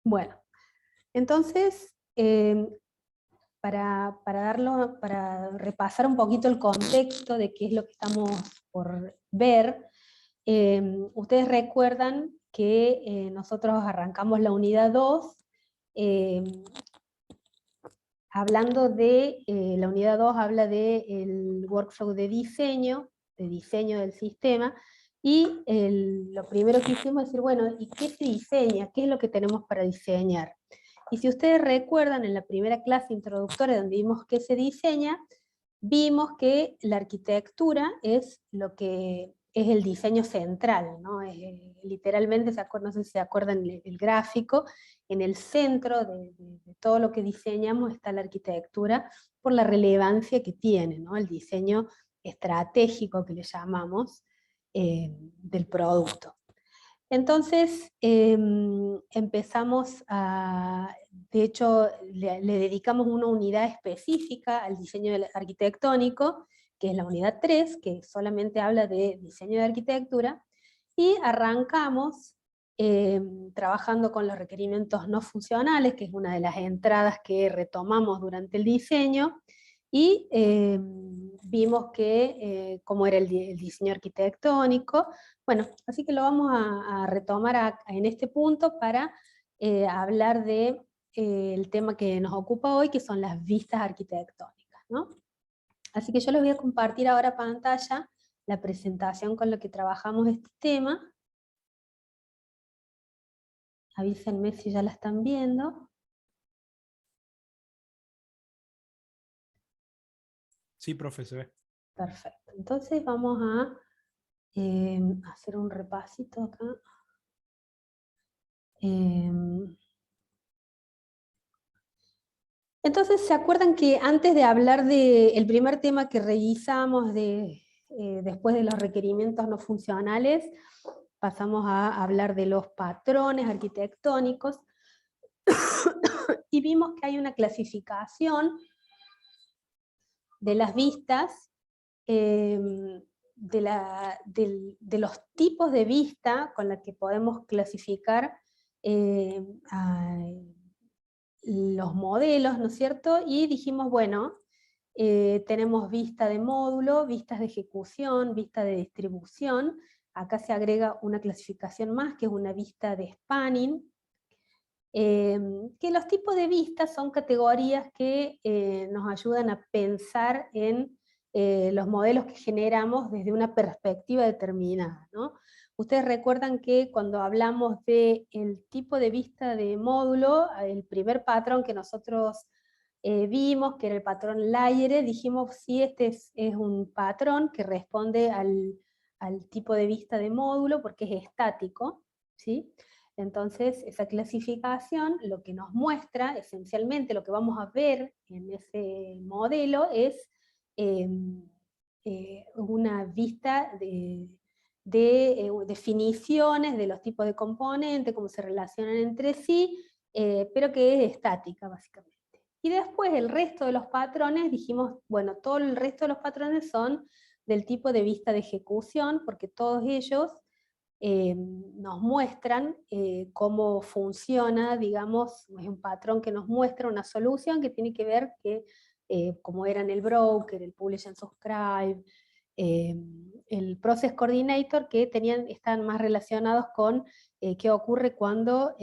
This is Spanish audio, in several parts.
Bueno, entonces, para repasar un poquito el contexto de qué es lo que estamos por ver, ustedes recuerdan que nosotros arrancamos la unidad 2, hablando de, la unidad 2 habla del workflow de diseño del sistema, y lo primero que hicimos es decir, bueno, ¿y qué se diseña? ¿Qué es lo que tenemos para diseñar? Y si ustedes recuerdan, en la primera clase introductoria donde vimos qué se diseña, vimos que la arquitectura es lo que es el diseño central, ¿no? Literalmente, no sé si se acuerdan el gráfico, en el centro de todo lo que diseñamos está la arquitectura, por la relevancia que tiene, ¿no? El diseño estratégico que le llamamos del producto. Entonces empezamos de hecho le dedicamos una unidad específica al diseño arquitectónico, que es la unidad 3, que solamente habla de diseño de arquitectura, y arrancamos trabajando con los requerimientos no funcionales, que es una de las entradas que retomamos durante el diseño, y vimos que cómo era el diseño arquitectónico. Bueno, así que lo vamos a retomar en este punto para hablar de el tema que nos ocupa hoy, que son las vistas arquitectónicas, ¿no? Así que yo les voy a compartir ahora pantalla la presentación con la que trabajamos este tema. Avísenme si ya la están viendo. Sí, profe, se ve. Perfecto. Entonces vamos a hacer un repasito acá. Entonces, ¿se acuerdan que antes de hablar del primer tema que revisamos después de los requerimientos no funcionales, pasamos a hablar de los patrones arquitectónicos y vimos que hay una clasificación de las vistas, de los tipos de vista con la que podemos clasificar los modelos, ¿no es cierto? Y dijimos, bueno, tenemos vista de módulo, vistas de ejecución, vista de distribución. Acá se agrega una clasificación más, que es una vista de spanning. Que los tipos de vistas son categorías que nos ayudan a pensar en los modelos que generamos desde una perspectiva determinada, ¿no? Ustedes recuerdan que cuando hablamos del tipo de vista de módulo, el primer patrón que nosotros vimos, que era el patrón Layer, dijimos, sí, este es un patrón que responde al tipo de vista de módulo, porque es estático, ¿sí? Entonces, esa clasificación lo que nos muestra, esencialmente lo que vamos a ver en ese modelo es una vista de definiciones de los tipos de componentes, cómo se relacionan entre sí, pero que es estática básicamente. Y después el resto de los patrones, dijimos, bueno, todo el resto de los patrones son del tipo de vista de ejecución, porque todos ellos nos muestran cómo funciona, digamos, es un patrón que nos muestra una solución que tiene que ver que, como eran el broker, el publish and subscribe, el process coordinator, que están más relacionados con qué ocurre cuando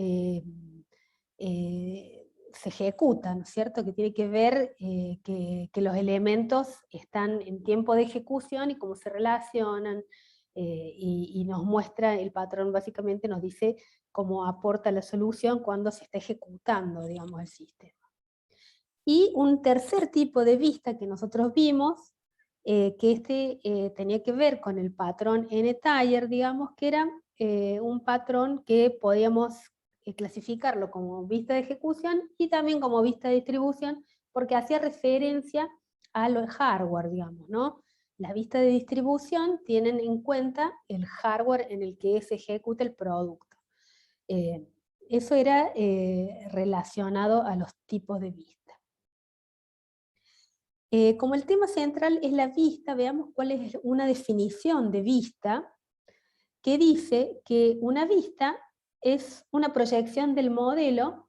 se ejecuta, ¿no es cierto? Que tiene que ver que los elementos están en tiempo de ejecución y cómo se relacionan, y nos muestra el patrón, básicamente nos dice cómo aporta la solución cuando se está ejecutando, digamos, el sistema. Y un tercer tipo de vista que nosotros vimos, que tenía que ver con el patrón N-Tier, digamos, que era un patrón que podíamos clasificarlo como vista de ejecución y también como vista de distribución, porque hacía referencia a lo hardware, digamos, ¿no? Las vistas de distribución tienen en cuenta el hardware en el que se ejecuta el producto. Eso era relacionado a los tipos de vista. Como el tema central es la vista, veamos cuál es una definición de vista que dice que una vista es una proyección del modelo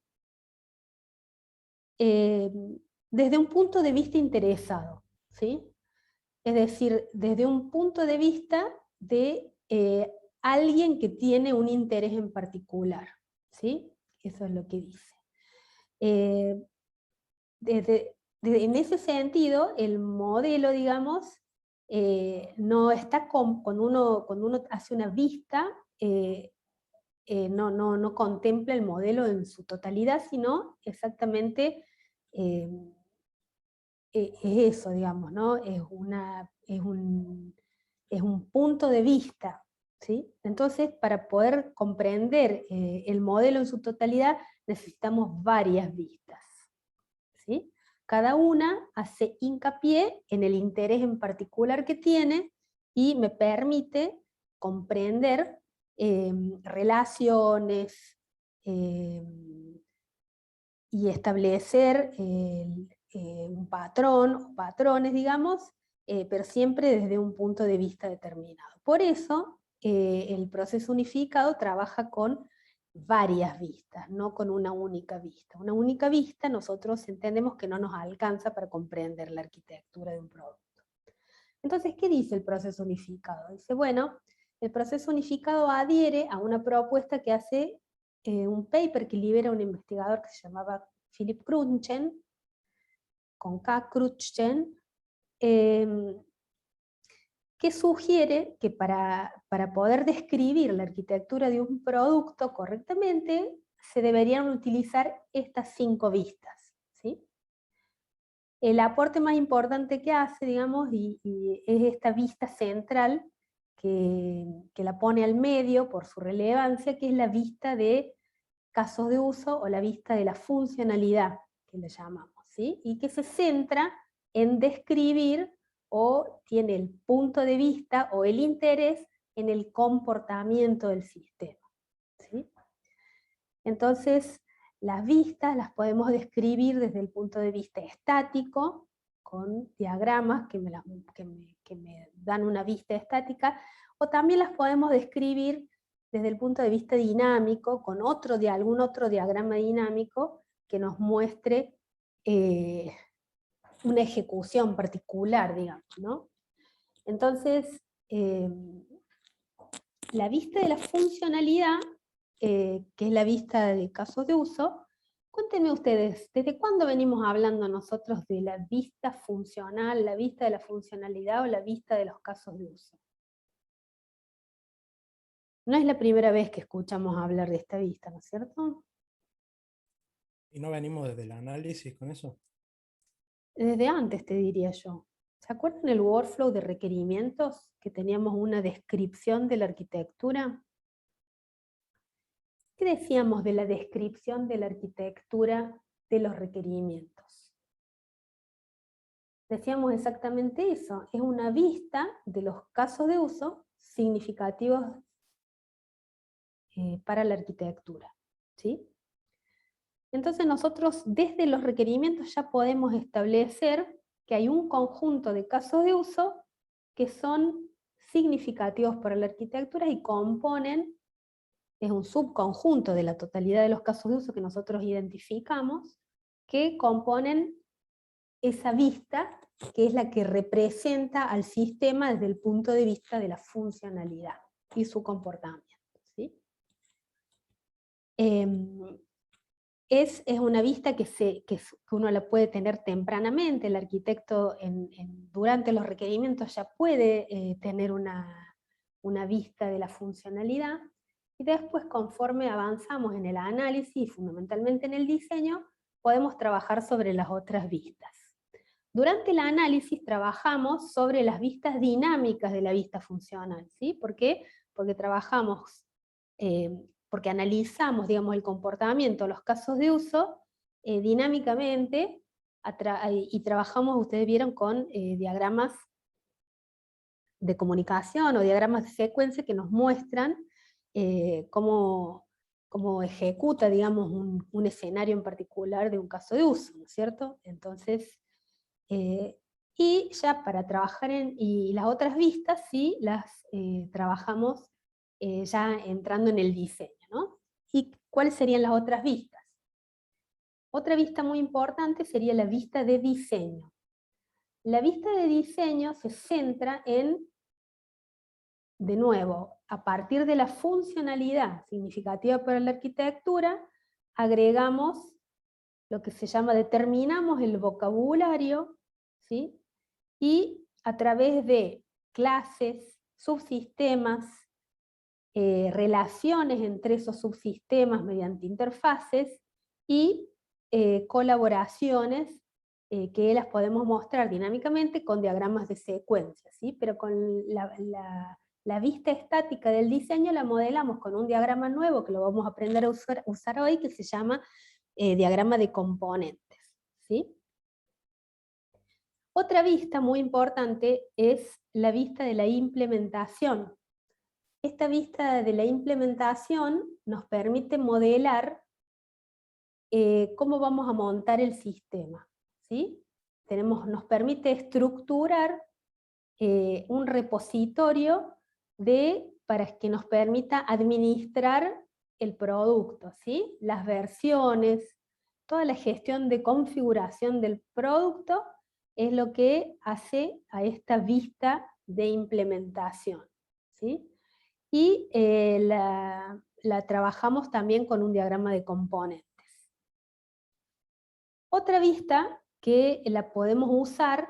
desde un punto de vista interesado, ¿sí? Es decir, desde un punto de vista de alguien que tiene un interés en particular, ¿sí? Eso es lo que dice. En ese sentido, el modelo, digamos, no está cuando uno hace una vista, no contempla el modelo en su totalidad, sino exactamente es eso, digamos, ¿no? Es un punto de vista, ¿sí? Entonces, para poder comprender el modelo en su totalidad, necesitamos varias vistas, ¿sí? Cada una hace hincapié en el interés en particular que tiene y me permite comprender relaciones y establecer un patrón o patrones, digamos, pero siempre desde un punto de vista determinado. Por eso, el proceso unificado trabaja con varias vistas, no con una única vista. Una única vista nosotros entendemos que no nos alcanza para comprender la arquitectura de un producto. Entonces, ¿qué dice el proceso unificado? Dice, bueno, el proceso unificado adhiere a una propuesta que hace un paper que libera un investigador que se llamaba Philip Crutzen, con K. Crutzen, que sugiere que para poder describir la arquitectura de un producto correctamente, se deberían utilizar estas 5 vistas, ¿sí? El aporte más importante que hace, digamos, y es esta vista central que la pone al medio por su relevancia, que es la vista de casos de uso o la vista de la funcionalidad, que le llamamos, ¿sí? Y que se centra en describir o tiene el punto de vista o el interés en el comportamiento del sistema, ¿sí? Entonces, las vistas las podemos describir desde el punto de vista estático, con diagramas que me dan una vista estática, o también las podemos describir desde el punto de vista dinámico, con algún otro diagrama dinámico que nos muestre una ejecución particular, digamos, ¿no? Entonces, la vista de la funcionalidad, que es la vista de casos de uso, cuéntenme ustedes, ¿desde cuándo venimos hablando nosotros de la vista funcional, la vista de la funcionalidad o la vista de los casos de uso? No es la primera vez que escuchamos hablar de esta vista, ¿no es cierto? ¿Y no venimos desde el análisis con eso? Desde antes te diría yo. ¿Se acuerdan el workflow de requerimientos? Que teníamos una descripción de la arquitectura. ¿Qué decíamos de la descripción de la arquitectura de los requerimientos? Decíamos exactamente eso, es una vista de los casos de uso significativos para la arquitectura, ¿sí? Entonces nosotros desde los requerimientos ya podemos establecer que hay un conjunto de casos de uso que son significativos para la arquitectura y componen, es un subconjunto de la totalidad de los casos de uso que nosotros identificamos, que componen esa vista, que es la que representa al sistema desde el punto de vista de la funcionalidad y su comportamiento, ¿sí? Es una vista que uno la puede tener tempranamente. El arquitecto durante los requerimientos ya puede tener una vista de la funcionalidad, y después, conforme avanzamos en el análisis y fundamentalmente en el diseño, podemos trabajar sobre las otras vistas. Durante el análisis trabajamos sobre las vistas dinámicas de la vista funcional, ¿sí? ¿Por qué? Porque porque analizamos, digamos, el comportamiento, los casos de uso, dinámicamente, y trabajamos, ustedes vieron, con diagramas de comunicación o diagramas de secuencia que nos muestran cómo ejecuta, digamos, un escenario en particular de un caso de uso, ¿no es cierto? Entonces, y ya para trabajar y las otras vistas sí las trabajamos ya entrando en el diseño, ¿no? ¿Y cuáles serían las otras vistas? Otra vista muy importante sería la vista de diseño. La vista de diseño se centra en, de nuevo, a partir de la funcionalidad significativa para la arquitectura, agregamos lo que se llama, determinamos el vocabulario, ¿sí? Y a través de clases, subsistemas, relaciones entre esos subsistemas mediante interfaces y colaboraciones que las podemos mostrar dinámicamente con diagramas de secuencia, ¿sí? Pero con la vista estática del diseño la modelamos con un diagrama nuevo que lo vamos a aprender a usar hoy, que se llama diagrama de componentes, ¿sí? Otra vista muy importante es la vista de la implementación. Esta vista de la implementación nos permite modelar cómo vamos a montar el sistema, ¿sí? Nos permite estructurar un repositorio para que nos permita administrar el producto, ¿sí? Las versiones, toda la gestión de configuración del producto es lo que hace a esta vista de implementación, ¿sí? Y la trabajamos también con un diagrama de componentes. Otra vista que la podemos usar,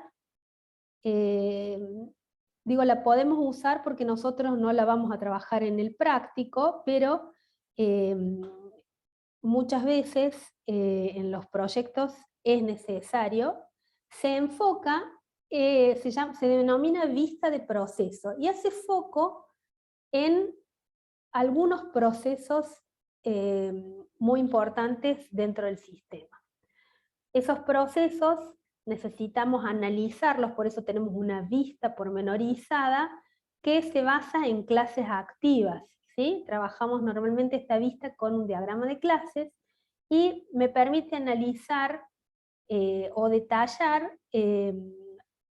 digo la podemos usar porque nosotros no la vamos a trabajar en el práctico, pero muchas veces en los proyectos es necesario, se enfoca, se denomina vista de proceso, y hace foco en algunos procesos muy importantes dentro del sistema. Esos procesos necesitamos analizarlos, por eso tenemos una vista pormenorizada que se basa en clases activas, ¿sí? Trabajamos normalmente esta vista con un diagrama de clases y me permite analizar o detallar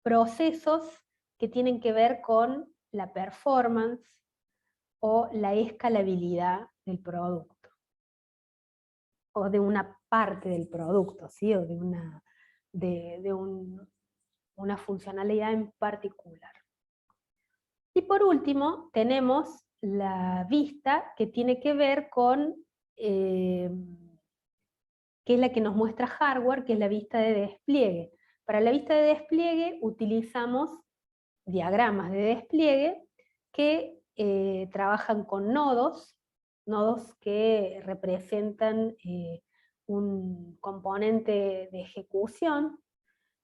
procesos que tienen que ver con la performance o la escalabilidad del producto, o de una parte del producto, ¿sí? O de una funcionalidad en particular. Y por último, tenemos la vista que tiene que ver con, que es la que nos muestra hardware, que es la vista de despliegue. Para la vista de despliegue utilizamos diagramas de despliegue que trabajan con nodos que representan un componente de ejecución,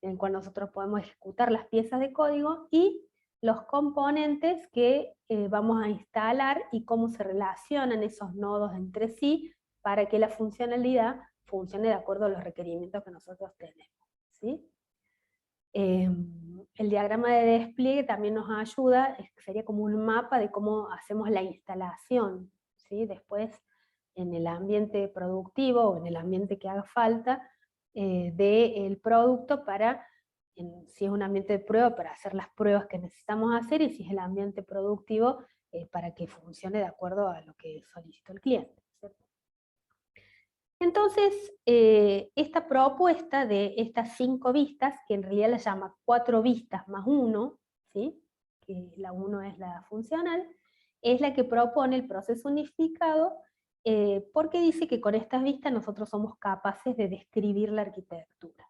en el cual nosotros podemos ejecutar las piezas de código, y los componentes que vamos a instalar y cómo se relacionan esos nodos entre sí para que la funcionalidad funcione de acuerdo a los requerimientos que nosotros tenemos, ¿sí? El diagrama de despliegue también nos ayuda, sería como un mapa de cómo hacemos la instalación, ¿sí? Después en el ambiente productivo o en el ambiente que haga falta del producto para, si es un ambiente de prueba, para hacer las pruebas que necesitamos hacer, y si es el ambiente productivo, para que funcione de acuerdo a lo que solicitó el cliente, ¿cierto? Entonces, esta propuesta de estas 5 vistas, que en realidad la llama 4 vistas más 1, ¿sí? Que la 1 es la funcional, es la que propone el proceso unificado, porque dice que con estas vistas nosotros somos capaces de describir la arquitectura.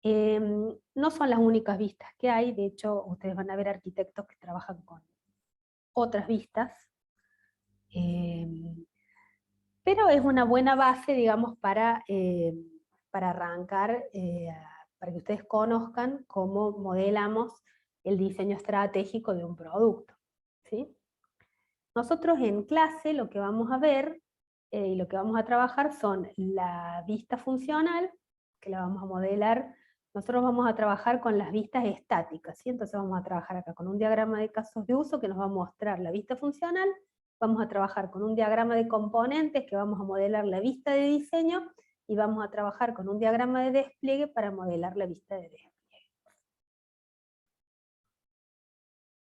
No son las únicas vistas que hay, de hecho ustedes van a ver arquitectos que trabajan con otras vistas, pero es una buena base, digamos, para arrancar, para que ustedes conozcan cómo modelamos el diseño estratégico de un producto, ¿sí? Nosotros en clase lo que vamos a ver y lo que vamos a trabajar son la vista funcional, que la vamos a modelar. Nosotros vamos a trabajar con las vistas estáticas, ¿sí? Entonces vamos a trabajar acá con un diagrama de casos de uso que nos va a mostrar la vista funcional. Vamos a trabajar con un diagrama de componentes que vamos a modelar la vista de diseño, y vamos a trabajar con un diagrama de despliegue para modelar la vista de despliegue.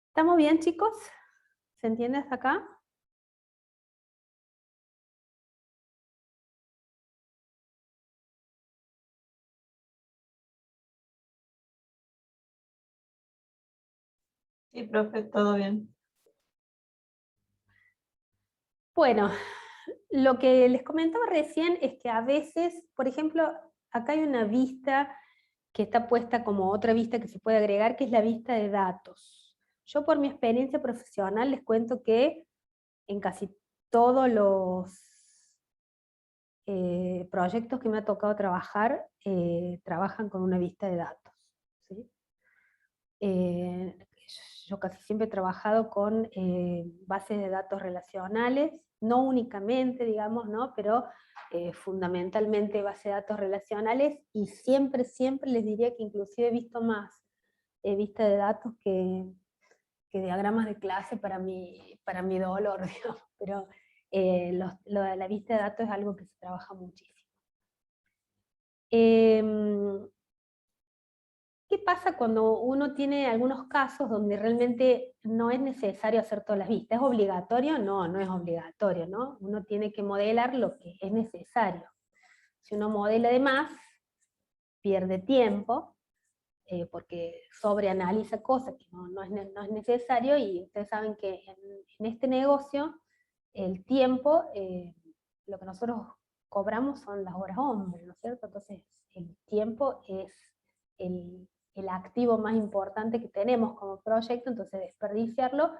¿Estamos bien, chicos? ¿Se entiende hasta acá? Sí, profe, todo bien. Bueno, lo que les comentaba recién es que a veces, por ejemplo, acá hay una vista que está puesta como otra vista que se puede agregar, que es la vista de datos. Yo por mi experiencia profesional les cuento que en casi todos los proyectos que me ha tocado trabajar, trabajan con una vista de datos, ¿sí? Yo casi siempre he trabajado con bases de datos relacionales, no únicamente, digamos, ¿no? Pero fundamentalmente bases de datos relacionales, y siempre, siempre les diría que inclusive he visto más vista de datos que diagramas de clase para mi dolor, digamos. Pero la vista de datos es algo que se trabaja muchísimo. ¿Qué pasa cuando uno tiene algunos casos donde realmente no es necesario hacer todas las vistas? ¿Es obligatorio? No, no es obligatorio, ¿no? Uno tiene que modelar lo que es necesario. Si uno modela de más, pierde tiempo, porque sobreanaliza cosas que no es necesario, y ustedes saben que en este negocio, el tiempo, lo que nosotros cobramos son las horas hombre, ¿no es cierto? Entonces, el tiempo es el activo más importante que tenemos como proyecto, entonces desperdiciarlo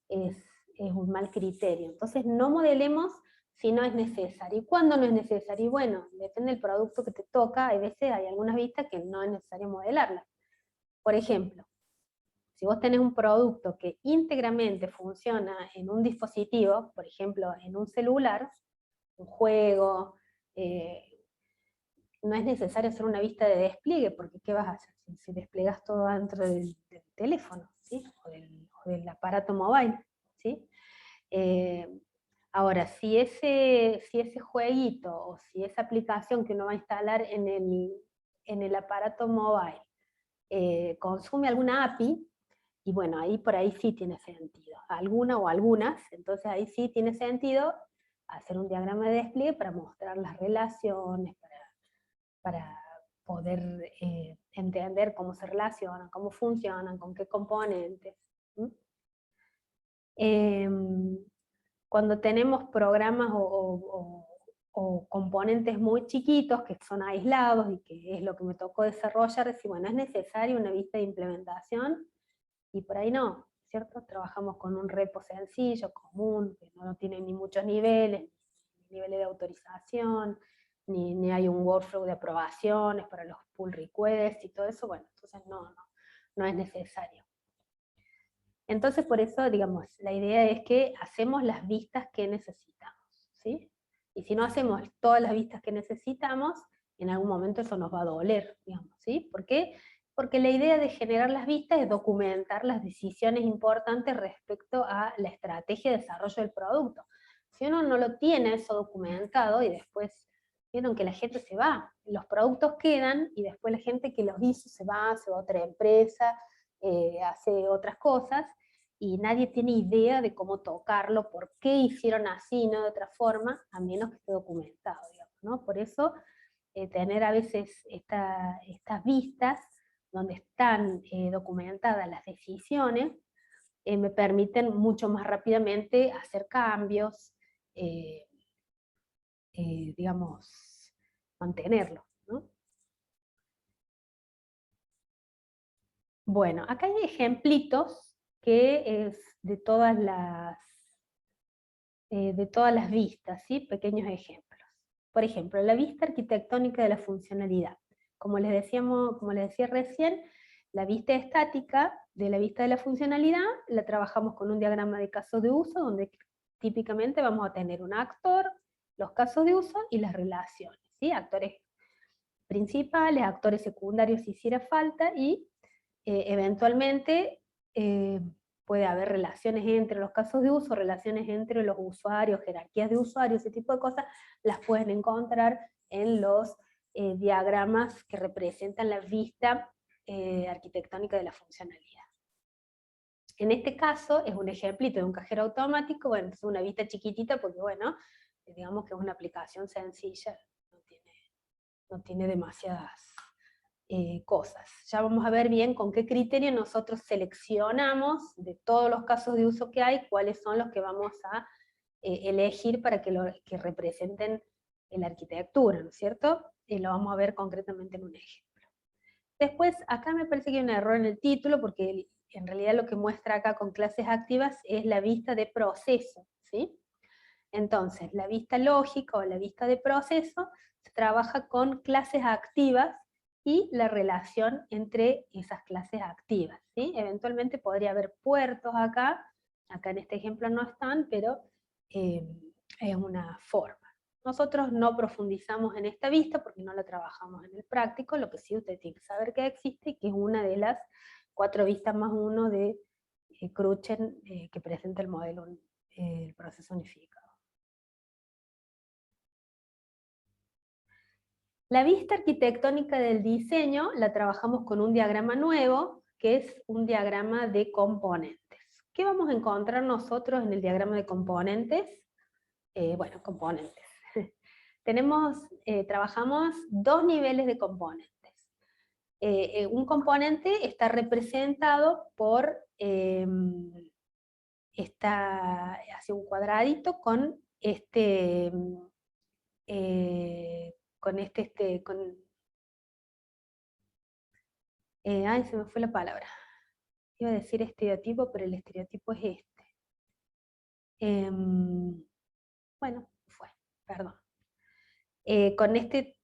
es un mal criterio. Entonces no modelemos si no es necesario. ¿Y cuándo no es necesario? Y bueno, depende del producto que te toca, hay veces hay algunas vistas que no es necesario modelarlas. Por ejemplo, si vos tenés un producto que íntegramente funciona en un dispositivo, por ejemplo, en un celular, un juego, no es necesario hacer una vista de despliegue, porque ¿qué vas a hacer si desplegas todo dentro del teléfono, ¿sí? o del aparato mobile, ¿sí? Ahora, si ese jueguito o si esa aplicación que uno va a instalar en el aparato mobile consume alguna API, y bueno, ahí por ahí sí tiene sentido, alguna o algunas, entonces ahí sí tiene sentido hacer un diagrama de despliegue para mostrar las relaciones, para poder entender cómo se relacionan, cómo funcionan, con qué componentes. Cuando tenemos programas o componentes muy chiquitos que son aislados y que es lo que me tocó desarrollar, decir, bueno, es necesaria una vista de implementación, y por ahí no, ¿cierto? Trabajamos con un repo sencillo, común, que no tiene ni muchos niveles, ni niveles de autorización, ni hay un workflow de aprobaciones para los pull requests y todo eso, bueno, entonces no es necesario. Entonces, por eso, digamos, la idea es que hacemos las vistas que necesitamos, ¿sí? Y si no hacemos todas las vistas que necesitamos, en algún momento eso nos va a doler, digamos, ¿sí? ¿Por qué? Porque la idea de generar las vistas es documentar las decisiones importantes respecto a la estrategia de desarrollo del producto. Si uno no lo tiene eso documentado, y después vieron que la gente se va, los productos quedan, y después la gente que los hizo se va a otra empresa, hace otras cosas, y nadie tiene idea de cómo tocarlo, por qué hicieron así, no de otra forma, a menos que esté documentado, digamos, ¿no? Por eso, tener a veces estas vistas, donde están documentadas las decisiones, me permiten mucho más rápidamente hacer cambios, digamos, mantenerlo, ¿no? Bueno, acá hay ejemplitos que es de todas las vistas, ¿sí? Pequeños ejemplos. Por ejemplo, la vista arquitectónica de la funcionalidad. Como les decía recién, la vista estática de la vista de la funcionalidad la trabajamos con un diagrama de casos de uso, donde típicamente vamos a tener un actor, los casos de uso y las relaciones, ¿sí? Actores principales, actores secundarios si hiciera falta, y eventualmente puede haber relaciones entre los casos de uso, relaciones entre los usuarios, jerarquías de usuarios, ese tipo de cosas, las pueden encontrar en los diagramas que representan la vista arquitectónica de la funcionalidad. En este caso es un ejemplito de un cajero automático, bueno, es una vista chiquitita porque, bueno, digamos que es una aplicación sencilla, no tiene demasiadas cosas. Ya vamos a ver bien con qué criterio nosotros seleccionamos de todos los casos de uso que hay, cuáles son los que vamos a elegir para que representen la arquitectura, ¿no es cierto? Lo vamos a ver concretamente en un ejemplo. Después, acá me parece que hay un error en el título, porque en realidad lo que muestra acá con clases activas es la vista de proceso, ¿sí? Entonces, la vista lógica o la vista de proceso se trabaja con clases activas y la relación entre esas clases activas, ¿sí? Eventualmente podría haber puertos acá en este ejemplo no están, pero es una forma. Nosotros no profundizamos en esta vista porque no la trabajamos en el práctico, lo que sí usted tiene que saber que existe y que es una de las 4 vistas más 1 de Crutzen que presenta el modelo, el proceso unificado. La vista arquitectónica del diseño la trabajamos con un diagrama nuevo, que es un diagrama de componentes. ¿Qué vamos a encontrar nosotros en el diagrama de componentes? Bueno, componentes. Trabajamos 2 niveles de componentes. Un componente está representado por, hace un cuadradito con ay, se me fue la palabra. Iba a decir estereotipo, pero el estereotipo es este. Bueno, perdón. Con este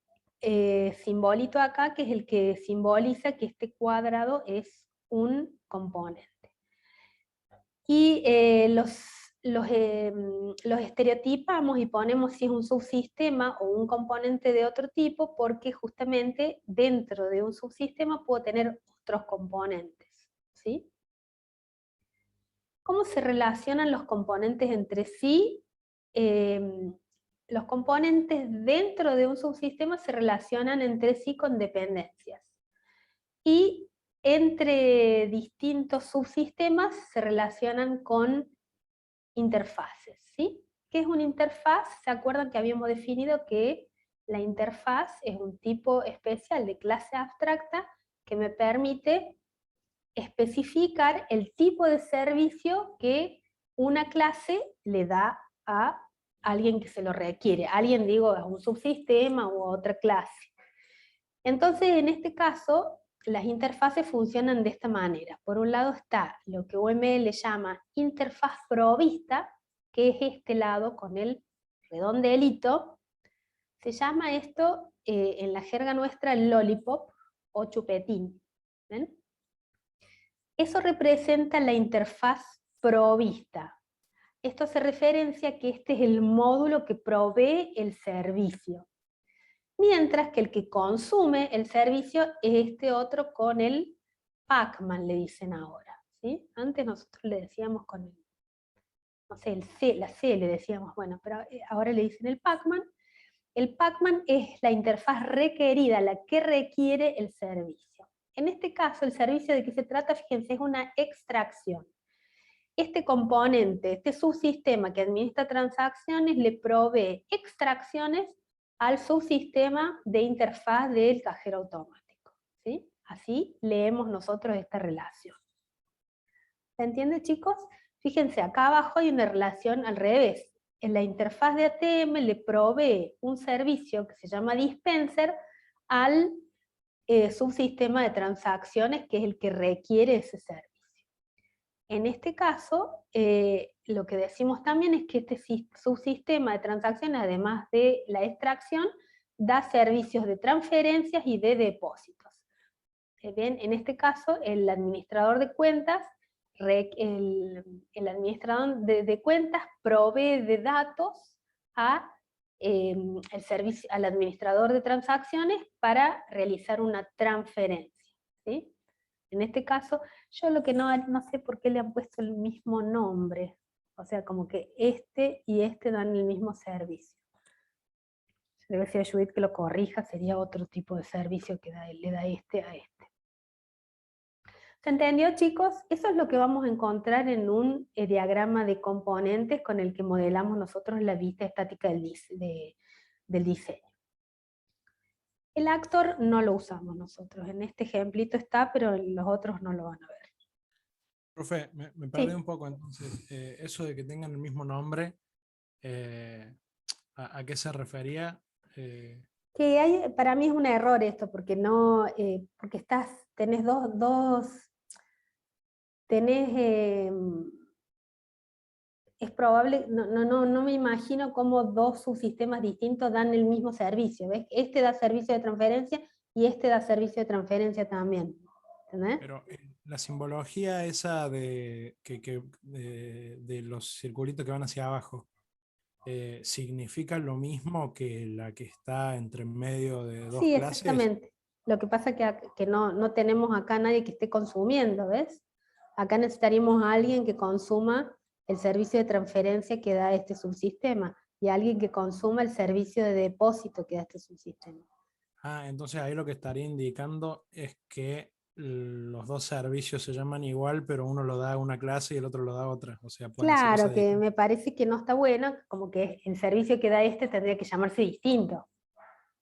simbolito acá, que es el que simboliza que este cuadrado es un componente. Y los estereotipamos y ponemos si es un subsistema o un componente de otro tipo, porque justamente dentro de un subsistema puedo tener otros componentes, ¿sí? ¿Cómo se relacionan los componentes entre sí? Los componentes dentro de un subsistema se relacionan entre sí con dependencias. Y entre distintos subsistemas se relacionan con interfaces, ¿sí? ¿Qué es una interfaz? ¿Se acuerdan que habíamos definido que la interfaz es un tipo especial de clase abstracta que me permite especificar el tipo de servicio que una clase le da a alguien que se lo requiere. Alguien, digo, es un subsistema u otra clase. Entonces, en este caso, las interfaces funcionan de esta manera. Por un lado está lo que UML llama interfaz provista, que es este lado con el redondelito. Se llama esto, en la jerga nuestra, lollipop o chupetín. ¿Ven? Eso representa la interfaz provista. Esto hace referencia a que este es el módulo que provee el servicio. Mientras que el que consume el servicio es este otro con el Pacman, le dicen ahora. ¿Sí? Antes nosotros le decíamos con el, no sé, la C le decíamos, bueno, pero ahora le dicen el Pacman. El Pacman es la interfaz requerida, la que requiere el servicio. En este caso, el servicio de que se trata, fíjense, es una extracción. Este componente, este subsistema que administra transacciones, le provee extracciones al subsistema de interfaz del cajero automático. ¿Sí? Así leemos nosotros esta relación. ¿Se entiende, chicos? Fíjense, acá abajo hay una relación al revés. En la interfaz de ATM le provee un servicio que se llama dispenser al subsistema de transacciones, que es el que requiere ese servicio. En este caso, lo que decimos también es que este subsistema de transacciones, además de la extracción, da servicios de transferencias y de depósitos. Bien, en este caso, el administrador de cuentas, el administrador de cuentas provee de datos al administrador de transacciones para realizar una transferencia, ¿sí? En este caso, yo lo que no sé por qué le han puesto el mismo nombre. O sea, como que este y este dan el mismo servicio. Debe ser a Judith que lo corrija, sería otro tipo de servicio que le da este a este. ¿Se entendió, chicos? Eso es lo que vamos a encontrar en un diagrama de componentes con el que modelamos nosotros la vista estática del diseño. El actor no lo usamos nosotros, en este ejemplito está, pero los otros no lo van a ver. Profe, me perdí Sí, un poco entonces. Eso de que tengan el mismo nombre, eh, ¿a qué se refería? Eh, que hay, para mí es un error esto, porque no, porque tenés tenés, es probable, no me imagino cómo dos subsistemas distintos dan el mismo servicio, ¿ves? Este da servicio de transferencia y este da servicio de transferencia también, ¿entendés? pero la simbología esa de los circulitos que van hacia abajo, ¿significa lo mismo que la que está entre medio de dos Sí, clases? exactamente. Lo que pasa es que no tenemos acá nadie que esté consumiendo, ¿ves? Acá necesitaríamos a alguien que consuma el servicio de transferencia que da este subsistema y alguien que consuma el servicio de depósito que da este subsistema. Ah, entonces ahí lo que estaría indicando es que los dos servicios se llaman igual, pero uno lo da a una clase y el otro lo da a otra. O sea, pueden hacer Claro cosas que distintas. me parece que no está bueno, como que el servicio que da este tendría que llamarse distinto.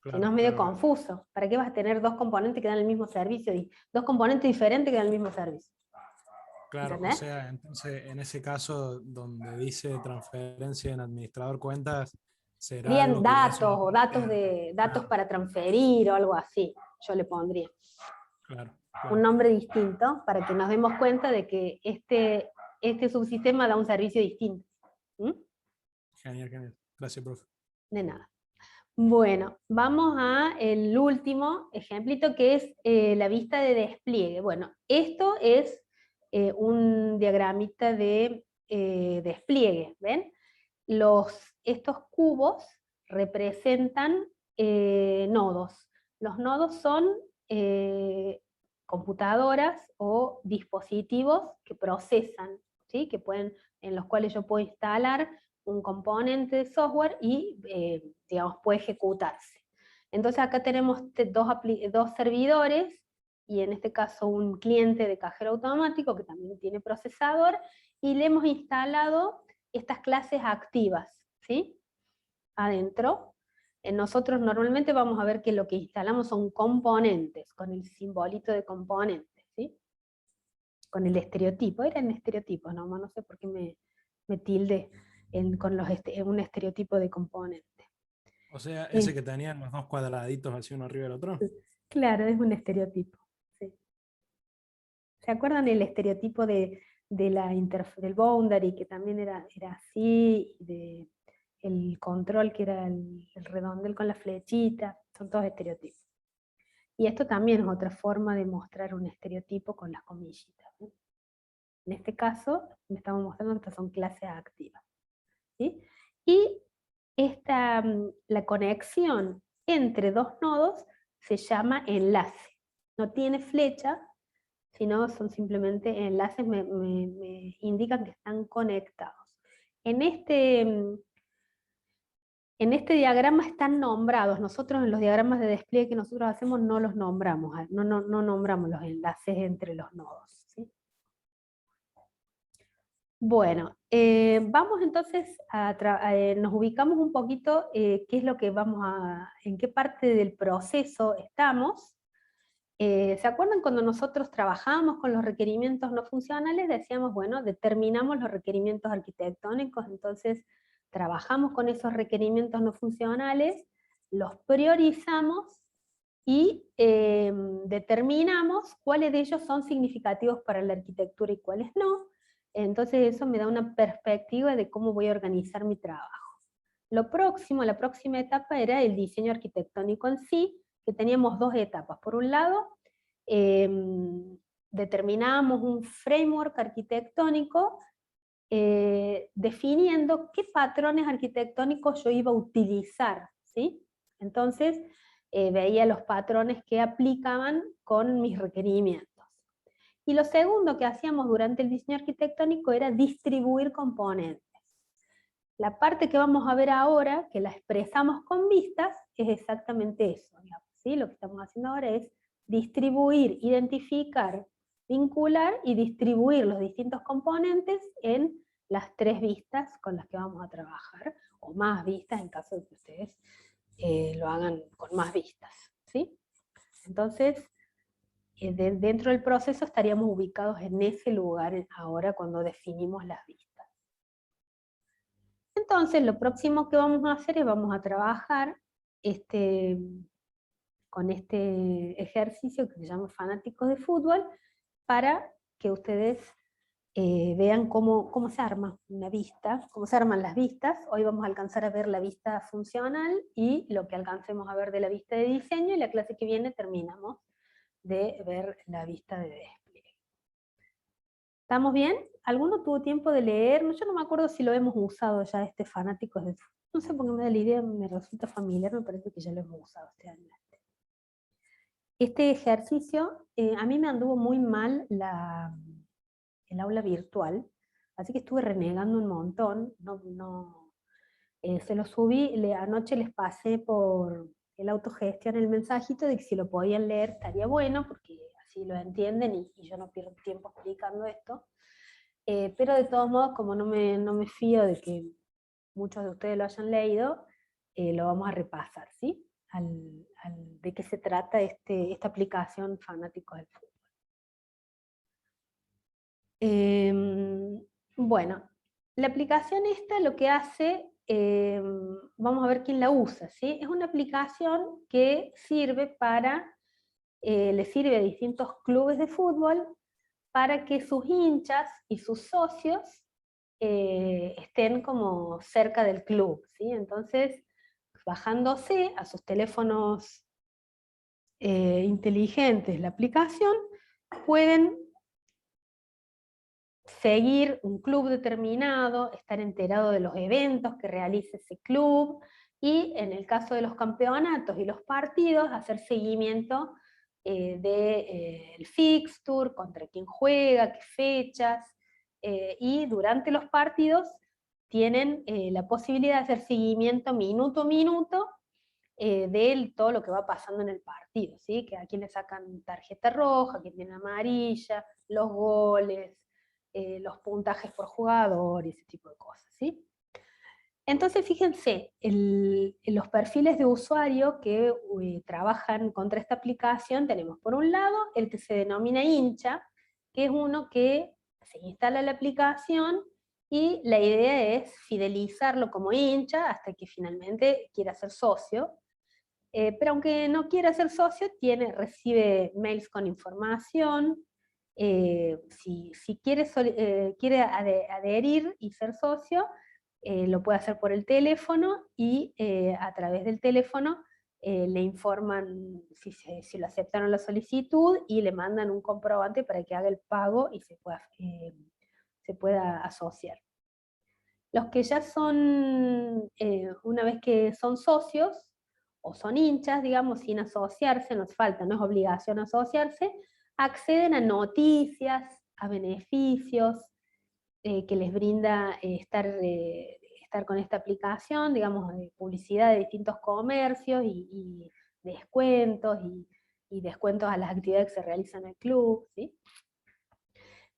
Si no Claro, es medio claro, claro. confuso. ¿Para qué vas a tener dos componentes que dan el mismo servicio y dos componentes diferentes que dan el mismo servicio? Claro, o ¿Entendés? sea, entonces en ese caso donde dice transferencia en administrador cuentas, será Serían algo que ya es datos una o propia. datos Ah, para transferir o algo así, yo le pondría. claro, Un claro. nombre distinto para que nos demos cuenta de que este subsistema da un servicio distinto. ¿Mm? Genial, genial. Gracias, profe. De nada. Bueno, vamos a el último ejemplito que es la vista de despliegue. Bueno, esto es un diagramita de despliegue, ¿ven? Estos cubos representan nodos. Los nodos son eh, computadoras o dispositivos que procesan, ¿sí? En los cuales yo puedo instalar un componente de software y digamos, puede ejecutarse. Entonces acá tenemos dos servidores y en este caso un cliente de cajero automático que también tiene procesador y le hemos instalado estas clases activas, ¿sí? Adentro. Nosotros normalmente vamos a ver que lo que instalamos son componentes, con el simbolito de componentes, ¿sí? Con el estereotipo, eran estereotipos, no sé por qué me tilde con un estereotipo de componente. O sea, ese Eh, que tenían los dos cuadraditos así uno arriba del otro. claro, es un estereotipo. ¿Sí? ¿Se acuerdan el estereotipo del boundary, que también era así, el control que era el redondel con la flechita? Son todos estereotipos. Y esto también es otra forma de mostrar un estereotipo con las comillitas, ¿no? En este caso, me estamos mostrando que estas son clases activas, ¿sí? Y la conexión entre dos nodos se llama enlace. No tiene flecha, sino son simplemente enlaces, me indican que están conectados. En este, en este diagrama están nombrados. Nosotros en los diagramas de despliegue que nosotros hacemos no los nombramos, no nombramos los enlaces entre los nodos, ¿sí? Bueno, vamos entonces nos ubicamos un poquito qué es lo que en qué parte del proceso estamos. ¿Se acuerdan cuando nosotros trabajábamos con los requerimientos no funcionales? Decíamos, bueno, determinamos los requerimientos arquitectónicos, entonces trabajamos con esos requerimientos no funcionales, los priorizamos y determinamos cuáles de ellos son significativos para la arquitectura y cuáles no. Entonces eso me da una perspectiva de cómo voy a organizar mi trabajo. La próxima etapa era el diseño arquitectónico en sí, que teníamos dos etapas. Por un lado, determinábamos un framework arquitectónico definiendo qué patrones arquitectónicos yo iba a utilizar, ¿sí? Entonces, veía los patrones que aplicaban con mis requerimientos. Y lo segundo que hacíamos durante el diseño arquitectónico era distribuir componentes. La parte que vamos a ver ahora, que la expresamos con vistas, es exactamente eso, digamos, ¿sí? Lo que estamos haciendo ahora es distribuir, identificar, vincular y distribuir los distintos componentes en las tres vistas con las que vamos a trabajar, o más vistas en caso de que ustedes lo hagan con más vistas. ¿sí? Entonces, dentro del proceso estaríamos ubicados en ese lugar ahora cuando definimos las vistas. Entonces, lo próximo que vamos a hacer es vamos a trabajar con este ejercicio que se llama Fanáticos de Fútbol, para que ustedes vean cómo se arma una vista, cómo se arman las vistas. Hoy vamos a alcanzar a ver la vista funcional y lo que alcancemos a ver de la vista de diseño, y la clase que viene terminamos de ver la vista de despliegue. ¿Estamos bien? ¿Alguno tuvo tiempo de leer? Yo no me acuerdo si lo hemos usado ya, Fanáticos de Fútbol. No sé por qué me da la idea, me resulta familiar, me parece que ya lo hemos usado este año. Este ejercicio, a mí me anduvo muy mal el aula virtual, así que estuve renegando un montón, se lo subí, anoche les pasé por el autogestión el mensajito de que si lo podían leer estaría bueno, porque así lo entienden y yo no pierdo tiempo explicando esto, pero de todos modos, como no me fío de que muchos de ustedes lo hayan leído, lo vamos a repasar, ¿sí? De qué se trata esta aplicación Fanáticos del Fútbol. Bueno, la aplicación esta lo que hace, vamos a ver quién la usa, ¿sí? Es una aplicación que sirve le sirve a distintos clubes de fútbol para que sus hinchas y sus socios estén como cerca del club, ¿sí? Entonces, bajándose a sus teléfonos inteligentes la aplicación, pueden seguir un club determinado, estar enterado de los eventos que realice ese club, y en el caso de los campeonatos y los partidos, hacer seguimiento del fixture, contra quién juega, qué fechas, y durante los partidos tienen la posibilidad de hacer seguimiento minuto a minuto de todo lo que va pasando en el partido, ¿sí? Que a quién le sacan tarjeta roja, a quién tiene amarilla, los goles, los puntajes por jugador y ese tipo de cosas, ¿sí? Entonces, fíjense, los perfiles de usuario que trabajan contra esta aplicación, tenemos por un lado el que se denomina hincha, que es uno que se instala la aplicación y la idea es fidelizarlo como hincha hasta que finalmente quiera ser socio. Pero aunque no quiera ser socio, recibe mails con información. Si quiere adherir y ser socio, lo puede hacer por el teléfono, y a través del teléfono le informan si lo aceptaron la solicitud, y le mandan un comprobante para que haga el pago y se pueda asociar. Los que ya son, una vez que son socios, o son hinchas, digamos, sin asociarse, nos falta, no es obligación asociarse, acceden a noticias, a beneficios que les brinda estar con esta aplicación, digamos, de publicidad de distintos comercios y descuentos, y descuentos a las actividades que se realizan en el club, ¿sí?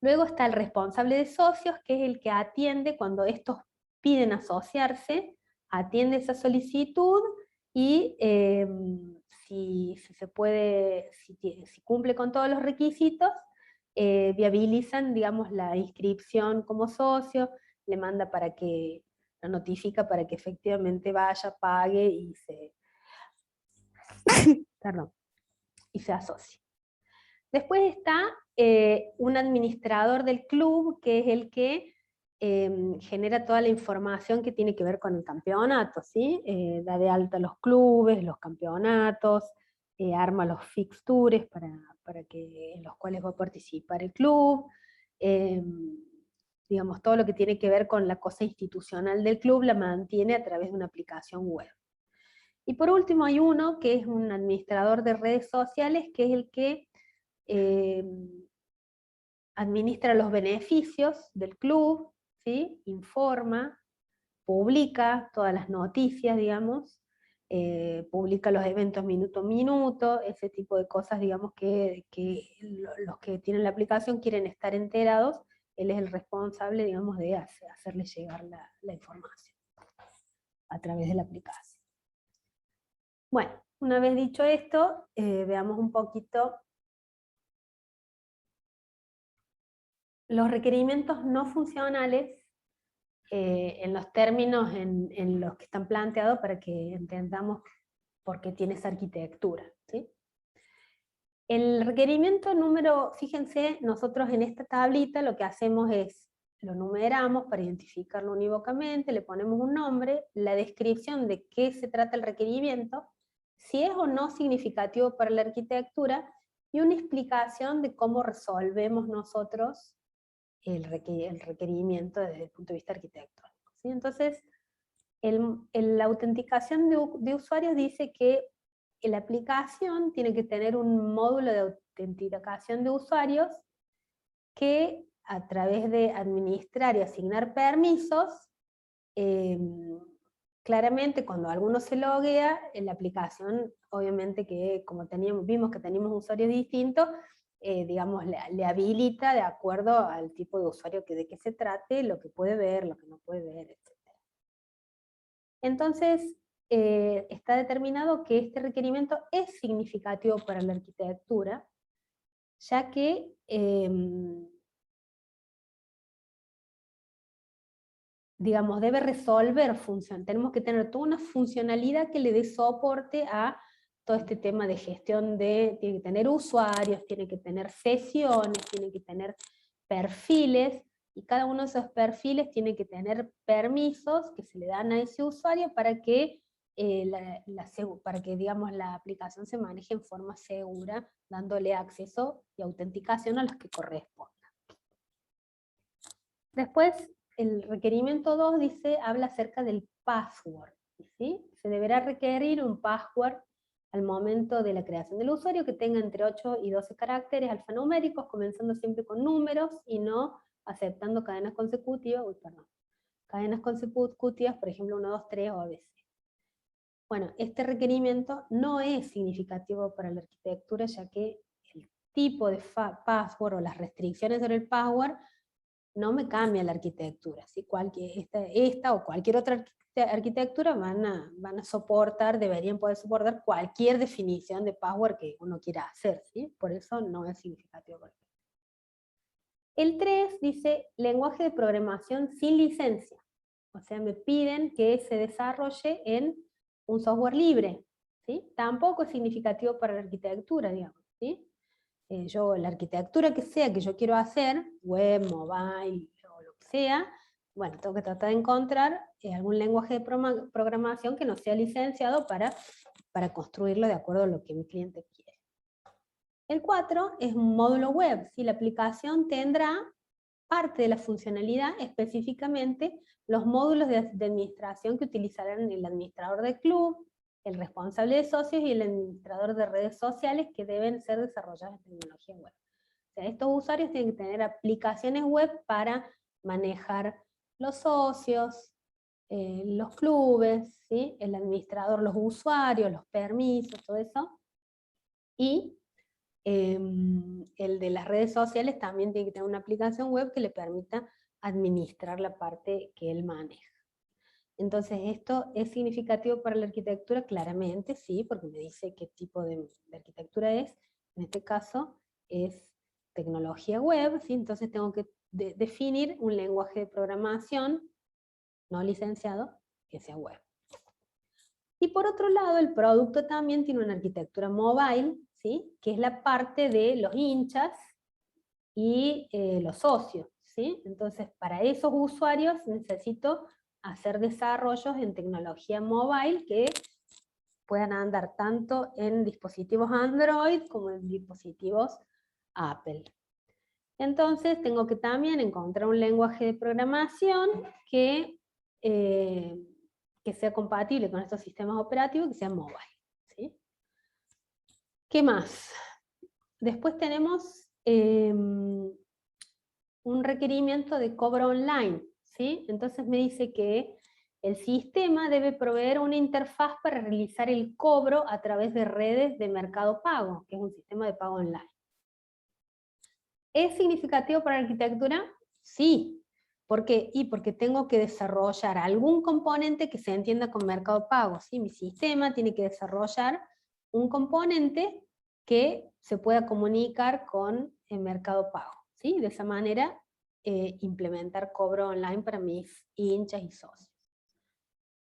Luego está el responsable de socios, que es el que atiende cuando estos piden asociarse, atiende esa solicitud, y si cumple con todos los requisitos, viabilizan, digamos, la inscripción como socio, le manda lo notifica para que efectivamente vaya, pague y se asocie. Después está un administrador del club, que es el que genera toda la información que tiene que ver con el campeonato, ¿sí? Da de alta los clubes, los campeonatos, arma los fixtures en los cuales va a participar el club, digamos, todo lo que tiene que ver con la cosa institucional del club la mantiene a través de una aplicación web. Y por último hay uno que es un administrador de redes sociales, que es el que administra los beneficios del club, ¿sí? Informa, publica todas las noticias, digamos, publica los eventos minuto a minuto, ese tipo de cosas, digamos, que los que tienen la aplicación quieren estar enterados. Él es el responsable, digamos, de hacerle llegar la información a través de la aplicación. Bueno, Una vez dicho esto, veamos un poquito los requerimientos no funcionales en los términos en los que están planteados para que entendamos por qué tiene esa arquitectura, ¿sí? El requerimiento número, fíjense, nosotros en esta tablita lo que hacemos es, lo numeramos para identificarlo unívocamente, le ponemos un nombre, la descripción de qué se trata el requerimiento, si es o no significativo para la arquitectura, y una explicación de cómo resolvemos nosotros el requerimiento desde el punto de vista arquitectónico, ¿sí? Entonces, la autenticación de usuarios dice que la aplicación tiene que tener un módulo de autenticación de usuarios que a través de administrar y asignar permisos, claramente cuando alguno se loguea, en la aplicación, obviamente que como vimos que teníamos usuarios distintos, digamos, le habilita de acuerdo al tipo de usuario de que se trate, lo que puede ver, lo que no puede ver, etc. Entonces, está determinado que este requerimiento es significativo para la arquitectura, ya que digamos, debe resolver función. Tenemos que tener toda una funcionalidad que le dé soporte a todo este tema de gestión tiene que tener usuarios, tiene que tener sesiones, tiene que tener perfiles, y cada uno de esos perfiles tiene que tener permisos que se le dan a ese usuario para que, digamos, la aplicación se maneje en forma segura, dándole acceso y autenticación a los que correspondan. Después, el requerimiento 2 habla acerca del password, ¿sí? Se deberá requerir un password al momento de la creación del usuario que tenga entre 8 y 12 caracteres alfanuméricos, comenzando siempre con números y no aceptando cadenas consecutivas, cadenas consecutivas, por ejemplo 1, 2, 3 o ABC. Bueno, este requerimiento no es significativo para la arquitectura, ya que el tipo de password o las restricciones sobre el password no me cambia la arquitectura, ¿sí? Esta o cualquier otra arquitectura van a soportar, deberían poder soportar cualquier definición de password que uno quiera hacer, ¿sí? Por eso no es significativo. El 3 dice lenguaje de programación sin licencia, o sea, me piden que se desarrolle en un software libre, ¿sí? Tampoco es significativo para la arquitectura, digamos, ¿sí? La arquitectura que sea que yo quiero hacer, web, mobile, o lo que sea, bueno, tengo que tratar de encontrar algún lenguaje de programación que no sea licenciado para construirlo de acuerdo a lo que mi cliente quiere. El 4 es un módulo web, ¿sí? La aplicación tendrá parte de la funcionalidad, específicamente los módulos de administración que utilizarán el administrador del club, el responsable de socios y el administrador de redes sociales que deben ser desarrollados en tecnología web. O sea, estos usuarios tienen que tener aplicaciones web para manejar los socios, los clubes, ¿sí? El administrador, los usuarios, los permisos, todo eso. Y el de las redes sociales también tiene que tener una aplicación web que le permita administrar la parte que él maneja. Entonces, ¿esto es significativo para la arquitectura? Claramente, sí, porque me dice qué tipo de arquitectura es. En este caso, es tecnología web, ¿sí? Entonces tengo que definir un lenguaje de programación no licenciado que sea web. Y por otro lado, el producto también tiene una arquitectura mobile, ¿sí? Que es la parte de los hinchas y los socios, ¿sí? Entonces, para esos usuarios necesito hacer desarrollos en tecnología mobile que puedan andar tanto en dispositivos Android como en dispositivos Apple. Entonces, tengo que también encontrar un lenguaje de programación que sea compatible con estos sistemas operativos y que sea mobile, ¿sí? ¿Qué más? Después tenemos un requerimiento de cobro online, ¿sí? Entonces me dice que el sistema debe proveer una interfaz para realizar el cobro a través de redes de Mercado Pago, que es un sistema de pago online. ¿Es significativo para la arquitectura? Sí. ¿Por qué? Porque tengo que desarrollar algún componente que se entienda con Mercado Pago, ¿sí? Mi sistema tiene que desarrollar un componente que se pueda comunicar con el Mercado Pago, ¿sí? De esa manera implementar cobro online para mis hinchas y socios.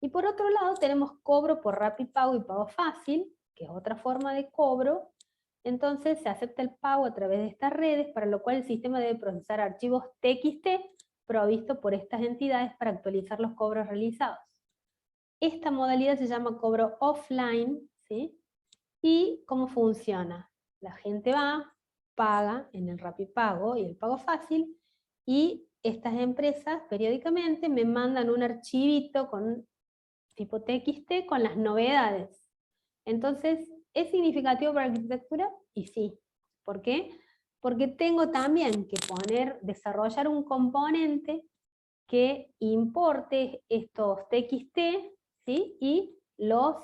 Y por otro lado tenemos cobro por RappiPago y Pago Fácil, que es otra forma de cobro. Entonces se acepta el pago a través de estas redes, para lo cual el sistema debe procesar archivos TXT provistos por estas entidades para actualizar los cobros realizados. Esta modalidad se llama cobro offline, ¿sí? ¿Y cómo funciona? La gente va, paga en el RappiPago y el Pago Fácil, y estas empresas periódicamente me mandan un archivito con tipo TXT con las novedades. Entonces, ¿es significativo para la arquitectura? Y sí. ¿Por qué? Porque tengo también que desarrollar un componente que importe estos TXT, ¿sí? Y los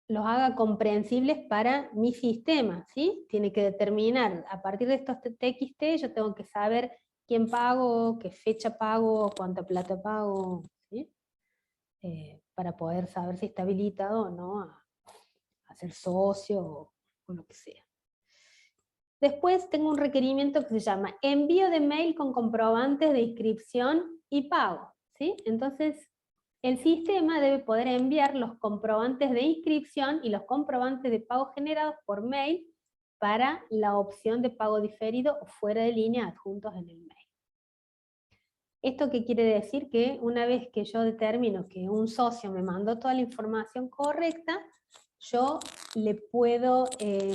haga comprensibles para mi sistema, ¿sí? Tiene que determinar, a partir de estos TXT, yo tengo que saber quién pago, qué fecha pago, cuánta plata pago, ¿sí? Para poder saber si está habilitado o no a ser socio o lo que sea. Después tengo un requerimiento que se llama envío de mail con comprobantes de inscripción y pago, ¿sí? Entonces, el sistema debe poder enviar los comprobantes de inscripción y los comprobantes de pago generados por mail para la opción de pago diferido o fuera de línea adjuntos en el mail. ¿Esto qué quiere decir? Que una vez que yo determino que un socio me mandó toda la información correcta, yo le puedo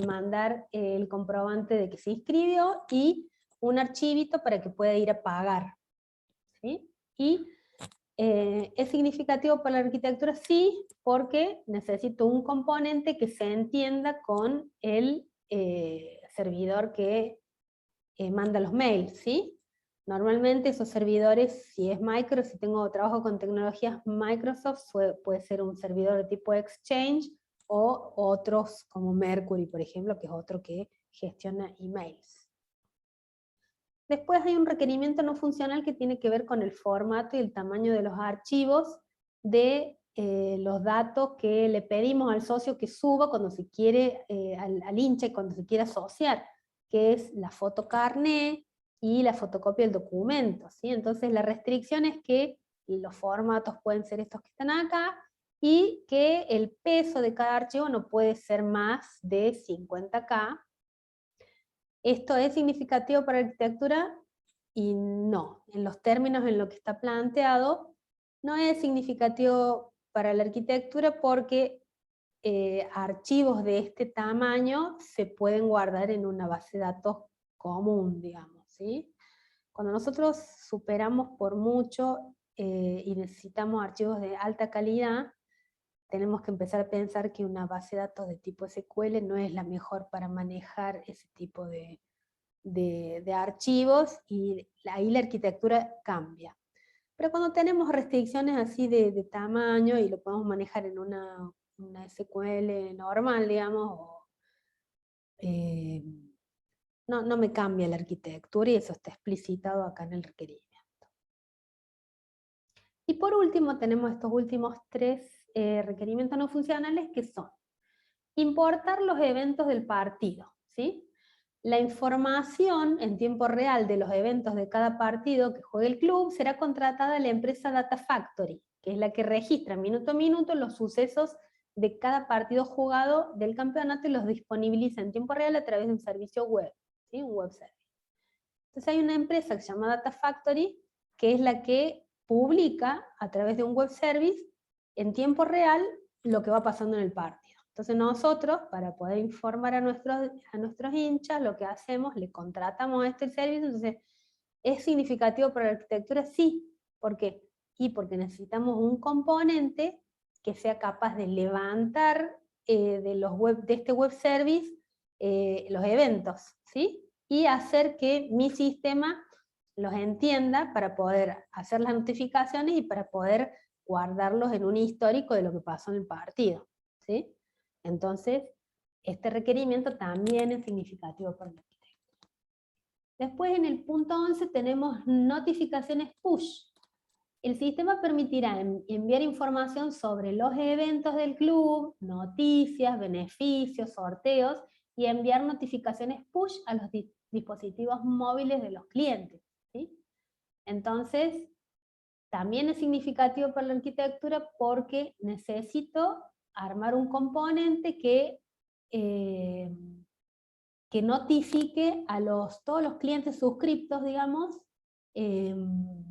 mandar el comprobante de que se inscribió y un archivito para que pueda ir a pagar, ¿sí? Y ¿es significativo para la arquitectura? Sí, porque necesito un componente que se entienda con el servidor que manda los mails, ¿sí? Normalmente esos servidores, si es Microsoft, si trabajo con tecnologías Microsoft, puede ser un servidor de tipo Exchange, o otros como Mercury, por ejemplo, que es otro que gestiona emails. Después hay un requerimiento no funcional que tiene que ver con el formato y el tamaño de los archivos de los datos que le pedimos al socio que suba cuando se quiere, al hincha y cuando se quiere asociar, que es la foto carné y la fotocopia del documento, ¿sí? Entonces la restricción es que los formatos pueden ser estos que están acá, y que el peso de cada archivo no puede ser más de 50K. ¿Esto es significativo para la arquitectura? Y no, en los términos en lo que está planteado, no es significativo para la arquitectura porque archivos de este tamaño se pueden guardar en una base de datos común, digamos, ¿sí? Cuando nosotros superamos por mucho y necesitamos archivos de alta calidad, tenemos que empezar a pensar que una base de datos de tipo SQL no es la mejor para manejar ese tipo de archivos, y ahí la arquitectura cambia. Pero cuando tenemos restricciones así de tamaño y lo podemos manejar en una SQL normal, digamos, no me cambia la arquitectura, y eso está explicitado acá en el requerimiento. Y por último tenemos estos últimos 3 requerimientos no funcionales, que son importar los eventos del partido, ¿sí? La información en tiempo real de los eventos de cada partido que juegue el club será contratada a la empresa Data Factory, que es la que registra minuto a minuto los sucesos de cada partido jugado del campeonato y los disponibiliza en tiempo real a través de un servicio web, ¿sí? Un web service. Entonces hay una empresa que se llama Data Factory, que es la que publica a través de un web service en tiempo real lo que va pasando en el partido. Entonces nosotros, para poder informar a nuestros hinchas, lo que hacemos, le contratamos este servicio. Entonces, ¿es significativo para la arquitectura? Sí. ¿Por qué? Y porque necesitamos un componente que sea capaz de levantar de este web service los eventos, ¿sí? Y hacer que mi sistema los entienda para poder hacer las notificaciones y para poder guardarlos en un histórico de lo que pasó en el partido, ¿sí? Entonces, este requerimiento también es significativo para el arquitecto. Después, en el punto 11 tenemos notificaciones push. El sistema permitirá enviar información sobre los eventos del club, noticias, beneficios, sorteos, y enviar notificaciones push a los dispositivos móviles de los clientes, ¿sí? Entonces, también es significativo para la arquitectura porque necesito armar un componente que notifique a todos los clientes suscriptos, digamos, de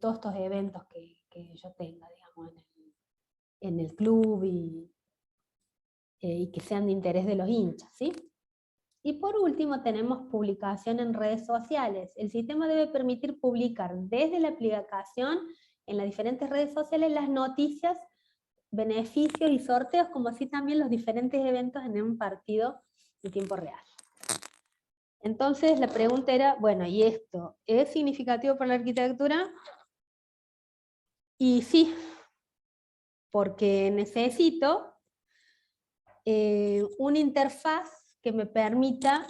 todos estos eventos que yo tenga, digamos, en el club y que sean de interés de los hinchas, ¿sí? Y por último tenemos publicación en redes sociales. El sistema debe permitir publicar desde la aplicación en las diferentes redes sociales las noticias, beneficios y sorteos, como así también los diferentes eventos en un partido en tiempo real. Entonces la pregunta era, bueno, ¿y esto es significativo para la arquitectura? Y sí, porque necesito una interfaz que me permita,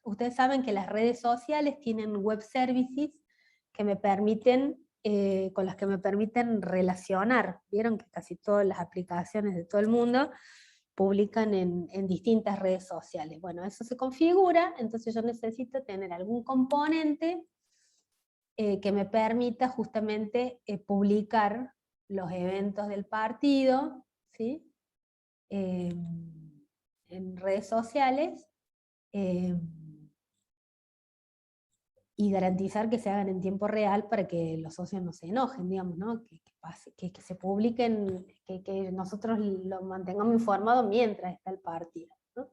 ustedes saben que las redes sociales tienen web services que me permiten, con las que me permiten relacionar. Vieron que casi todas las aplicaciones de todo el mundo publican en distintas redes sociales. Bueno, eso se configura, entonces yo necesito tener algún componente que me permita justamente publicar los eventos del partido, ¿sí? En redes sociales, y garantizar que se hagan en tiempo real para que los socios no se enojen, digamos, ¿no? Que se publiquen, que nosotros lo mantengamos informado mientras está el partido, ¿no?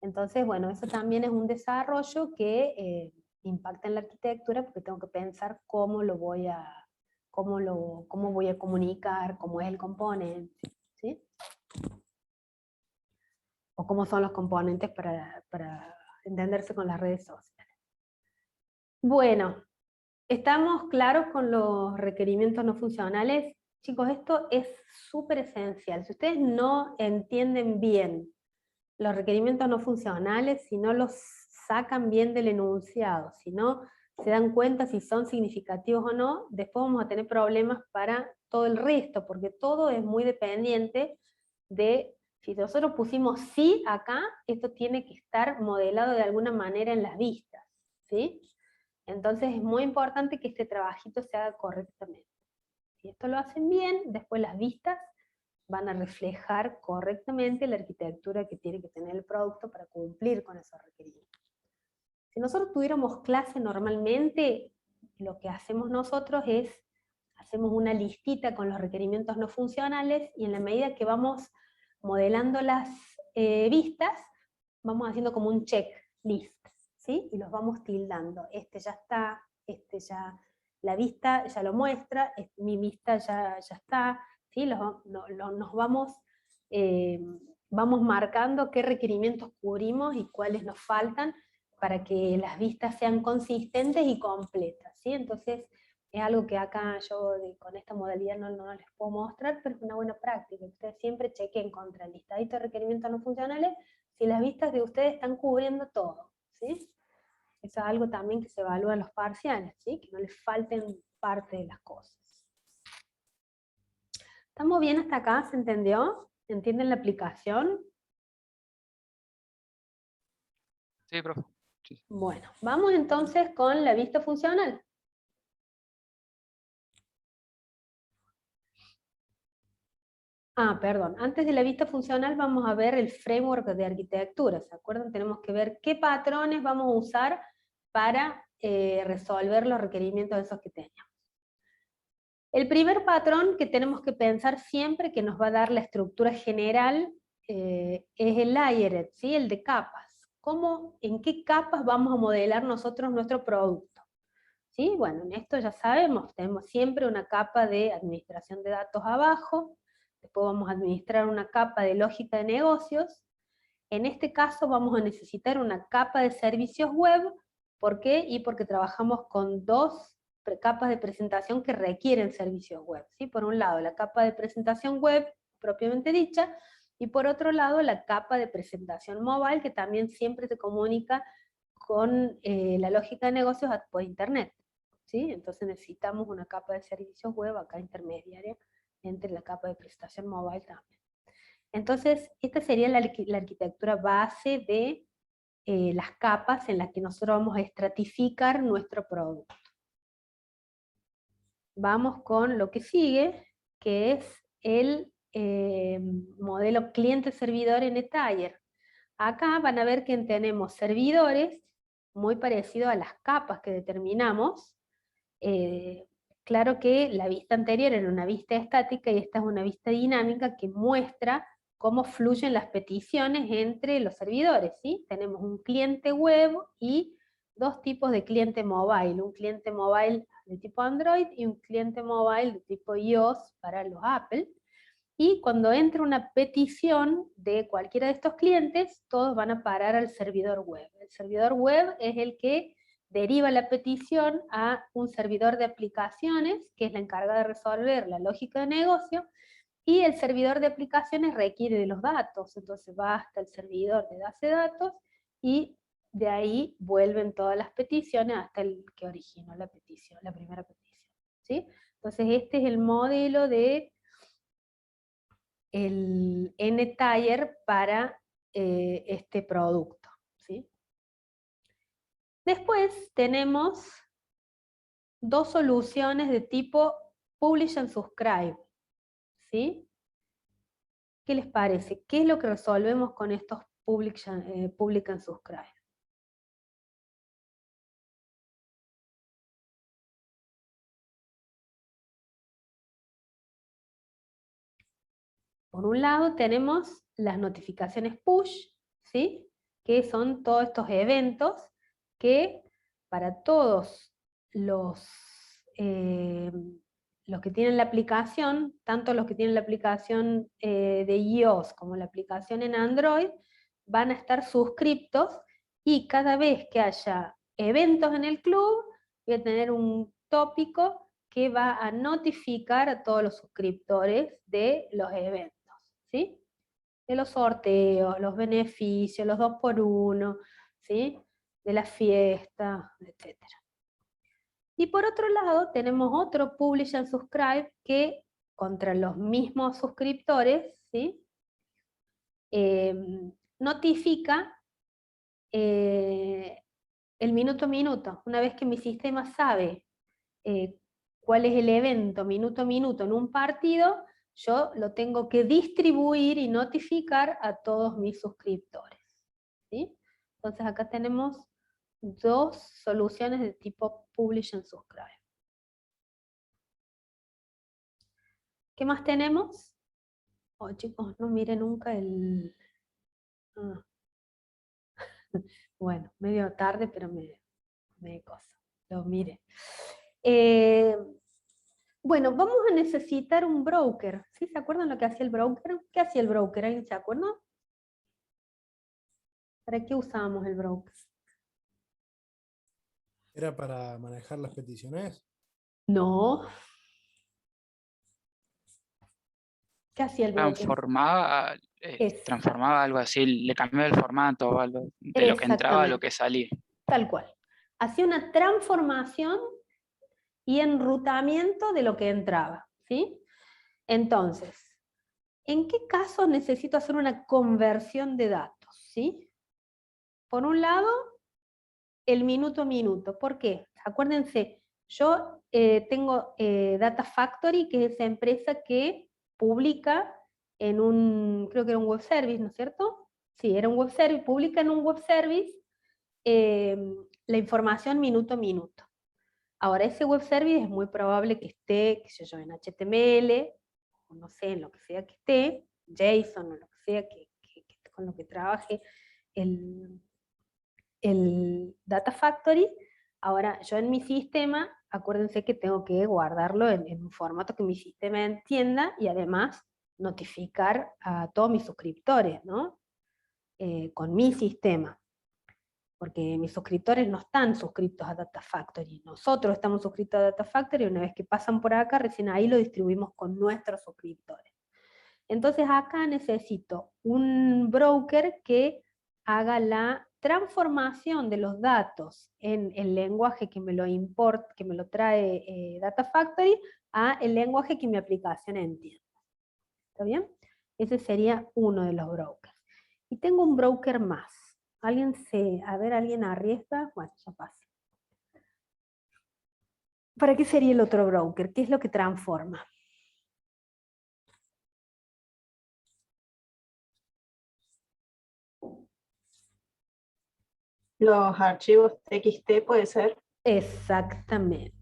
Entonces, bueno, eso también es un desarrollo que impacta en la arquitectura, porque tengo que pensar cómo voy a comunicar, cómo es el componente, ¿sí? O cómo son los componentes para entenderse con las redes sociales. Bueno, ¿estamos claros con los requerimientos no funcionales? Chicos, esto es súper esencial. Si ustedes no entienden bien los requerimientos no funcionales, si no los sacan bien del enunciado, si no se dan cuenta si son significativos o no, después vamos a tener problemas para todo el resto, porque todo es muy dependiente de, si nosotros pusimos sí acá, esto tiene que estar modelado de alguna manera en las vistas, ¿sí? Entonces es muy importante que este trabajito se haga correctamente. Si esto lo hacen bien, después las vistas van a reflejar correctamente la arquitectura que tiene que tener el producto para cumplir con esos requerimientos. Si nosotros tuviéramos clase normalmente, lo que hacemos nosotros es, hacemos una listita con los requerimientos no funcionales, y en la medida que vamos modelando las vistas, vamos haciendo como un checklist, ¿sí? Y los vamos tildando. Este ya está, este ya, la vista ya lo muestra, mi vista ya está, ¿sí? Nos vamos marcando qué requerimientos cubrimos y cuáles nos faltan para que las vistas sean consistentes y completas, ¿sí? Entonces, es algo que acá yo con esta modalidad no les puedo mostrar, pero es una buena práctica. Ustedes siempre chequen contra el listadito de requerimientos no funcionales si las vistas de ustedes están cubriendo todo, ¿sí? Eso es algo también que se evalúa en los parciales, ¿sí? Que no les falten parte de las cosas. ¿Estamos bien hasta acá? ¿Se entendió? ¿Entienden la aplicación? Sí, profe. Sí. Bueno, vamos entonces con la vista funcional. Perdón, antes de la vista funcional vamos a ver el framework de arquitectura, ¿se acuerdan? Tenemos que ver qué patrones vamos a usar para resolver los requerimientos esos que teníamos. El primer patrón que tenemos que pensar siempre, que nos va a dar la estructura general, es el layered, ¿sí? El de capas. ¿En qué capas vamos a modelar nosotros nuestro producto? ¿Sí? Bueno, en esto ya sabemos, tenemos siempre una capa de administración de datos abajo, después vamos a administrar una capa de lógica de negocios. En este caso vamos a necesitar una capa de servicios web. ¿Por qué? Y porque trabajamos con dos capas de presentación que requieren servicios web, ¿sí? Por un lado, la capa de presentación web propiamente dicha, y por otro lado, la capa de presentación mobile, que también siempre se comunica con la lógica de negocios por internet, ¿sí? Entonces necesitamos una capa de servicios web acá intermediaria entre la capa de prestación mobile también. Entonces, esta sería la arquitectura base de las capas en las que nosotros vamos a estratificar nuestro producto. Vamos con lo que sigue, que es el modelo cliente-servidor en NetTier. Acá van a ver que tenemos servidores muy parecidos a las capas que determinamos. Claro que la vista anterior era una vista estática y esta es una vista dinámica que muestra cómo fluyen las peticiones entre los servidores, ¿sí? Tenemos un cliente web y dos tipos de cliente mobile, un cliente mobile de tipo Android y un cliente mobile de tipo iOS para los Apple. Y cuando entra una petición de cualquiera de estos clientes, todos van a parar al servidor web. El servidor web es el que deriva la petición a un servidor de aplicaciones, que es la encargada de resolver la lógica de negocio, y el servidor de aplicaciones requiere de los datos, entonces va hasta el servidor de base de datos, y de ahí vuelven todas las peticiones hasta el que originó la petición, la primera petición, ¿sí? Entonces este es el modelo de el NetTier para este producto, ¿sí? Después tenemos dos soluciones de tipo Publish and Subscribe, ¿sí? ¿Qué les parece? ¿Qué es lo que resolvemos con estos Publish and Subscribe? Por un lado tenemos las notificaciones push, ¿sí? Que son todos estos eventos que para todos los que tienen la aplicación, tanto los que tienen la aplicación de iOS como la aplicación en Android, van a estar suscriptos, y cada vez que haya eventos en el club, voy a tener un tópico que va a notificar a todos los suscriptores de los eventos, ¿sí? De los sorteos, los beneficios, los 2x1, ¿sí? De la fiesta, etc. Y por otro lado tenemos otro Publish and Subscribe que contra los mismos suscriptores, ¿sí? Notifica el minuto a minuto. Una vez que mi sistema sabe cuál es el evento minuto a minuto en un partido, yo lo tengo que distribuir y notificar a todos mis suscriptores, ¿sí? Entonces acá tenemos dos soluciones de tipo Publish and Subscribe. ¿Qué más tenemos? Oh, chicos, no mire nunca el... Ah. Bueno, medio tarde, pero me cosa. Lo mire. Bueno, vamos a necesitar un broker. ¿Sí? ¿Se acuerdan lo que hacía el broker? ¿Qué hacía el broker? ¿Alguien se acuerda? ¿Para qué usábamos el broker? ¿Era para manejar las peticiones? No. ¿Qué hacía el broker? Transformaba algo así, le cambiaba el formato o algo, de lo que entraba a lo que salía. Tal cual. Hacía una transformación y enrutamiento de lo que entraba, ¿sí? Entonces, ¿en qué casos necesito hacer una conversión de datos? ¿Sí? Por un lado, el minuto a minuto. ¿Por qué? Acuérdense, yo tengo Data Factory, que es esa empresa que publica en un, creo que era un web service, ¿no es cierto? Sí, era un web service, publica en un web service la información minuto a minuto. Ahora, ese web service es muy probable que esté, qué sé yo, en HTML, o no sé, en lo que sea que esté, JSON o lo que sea con lo que trabaje el Data Factory. Ahora, yo en mi sistema, acuérdense que tengo que guardarlo en un formato que mi sistema entienda y además notificar a todos mis suscriptores, ¿no? Con mi sistema. Porque mis suscriptores no están suscritos a Data Factory. Nosotros estamos suscritos a Data Factory y una vez que pasan por acá, recién ahí lo distribuimos con nuestros suscriptores. Entonces acá necesito un broker que haga la transformación de los datos en el lenguaje que me lo trae Data Factory a el lenguaje que mi aplicación entiende. ¿Está bien? Ese sería uno de los brokers. Y tengo un broker más. ¿Alguien arriesga? Bueno, ya pasa. ¿Para qué sería el otro broker? ¿Qué es lo que transforma? Los archivos TXT puede ser. Exactamente.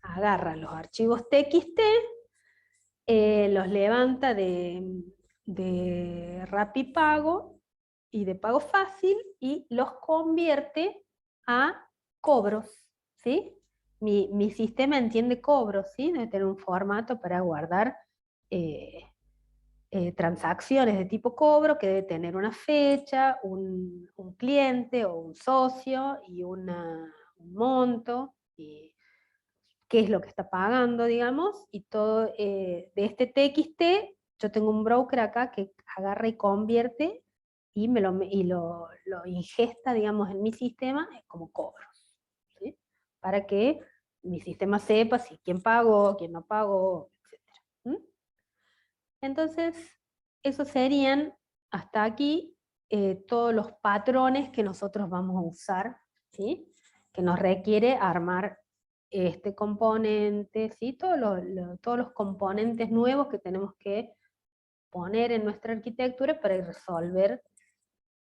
Agarra los archivos TXT, los levanta de Rapipago y de Pago Fácil y los convierte a cobros, ¿sí? Mi sistema entiende cobros, ¿sí? Debe tener un formato para guardar transacciones de tipo cobro, que debe tener una fecha, un cliente o un socio y un monto, y qué es lo que está pagando, digamos, y todo de este TXT, yo tengo un broker acá que agarra y convierte y lo ingesta, digamos, en mi sistema como cobros, ¿sí? Para que mi sistema sepa si quién pagó, quién no pagó, etc. Entonces, esos serían, hasta aquí, todos los patrones que nosotros vamos a usar, ¿sí? Que nos requiere armar este componente, ¿sí? Todos los componentes nuevos que tenemos que poner en nuestra arquitectura para resolver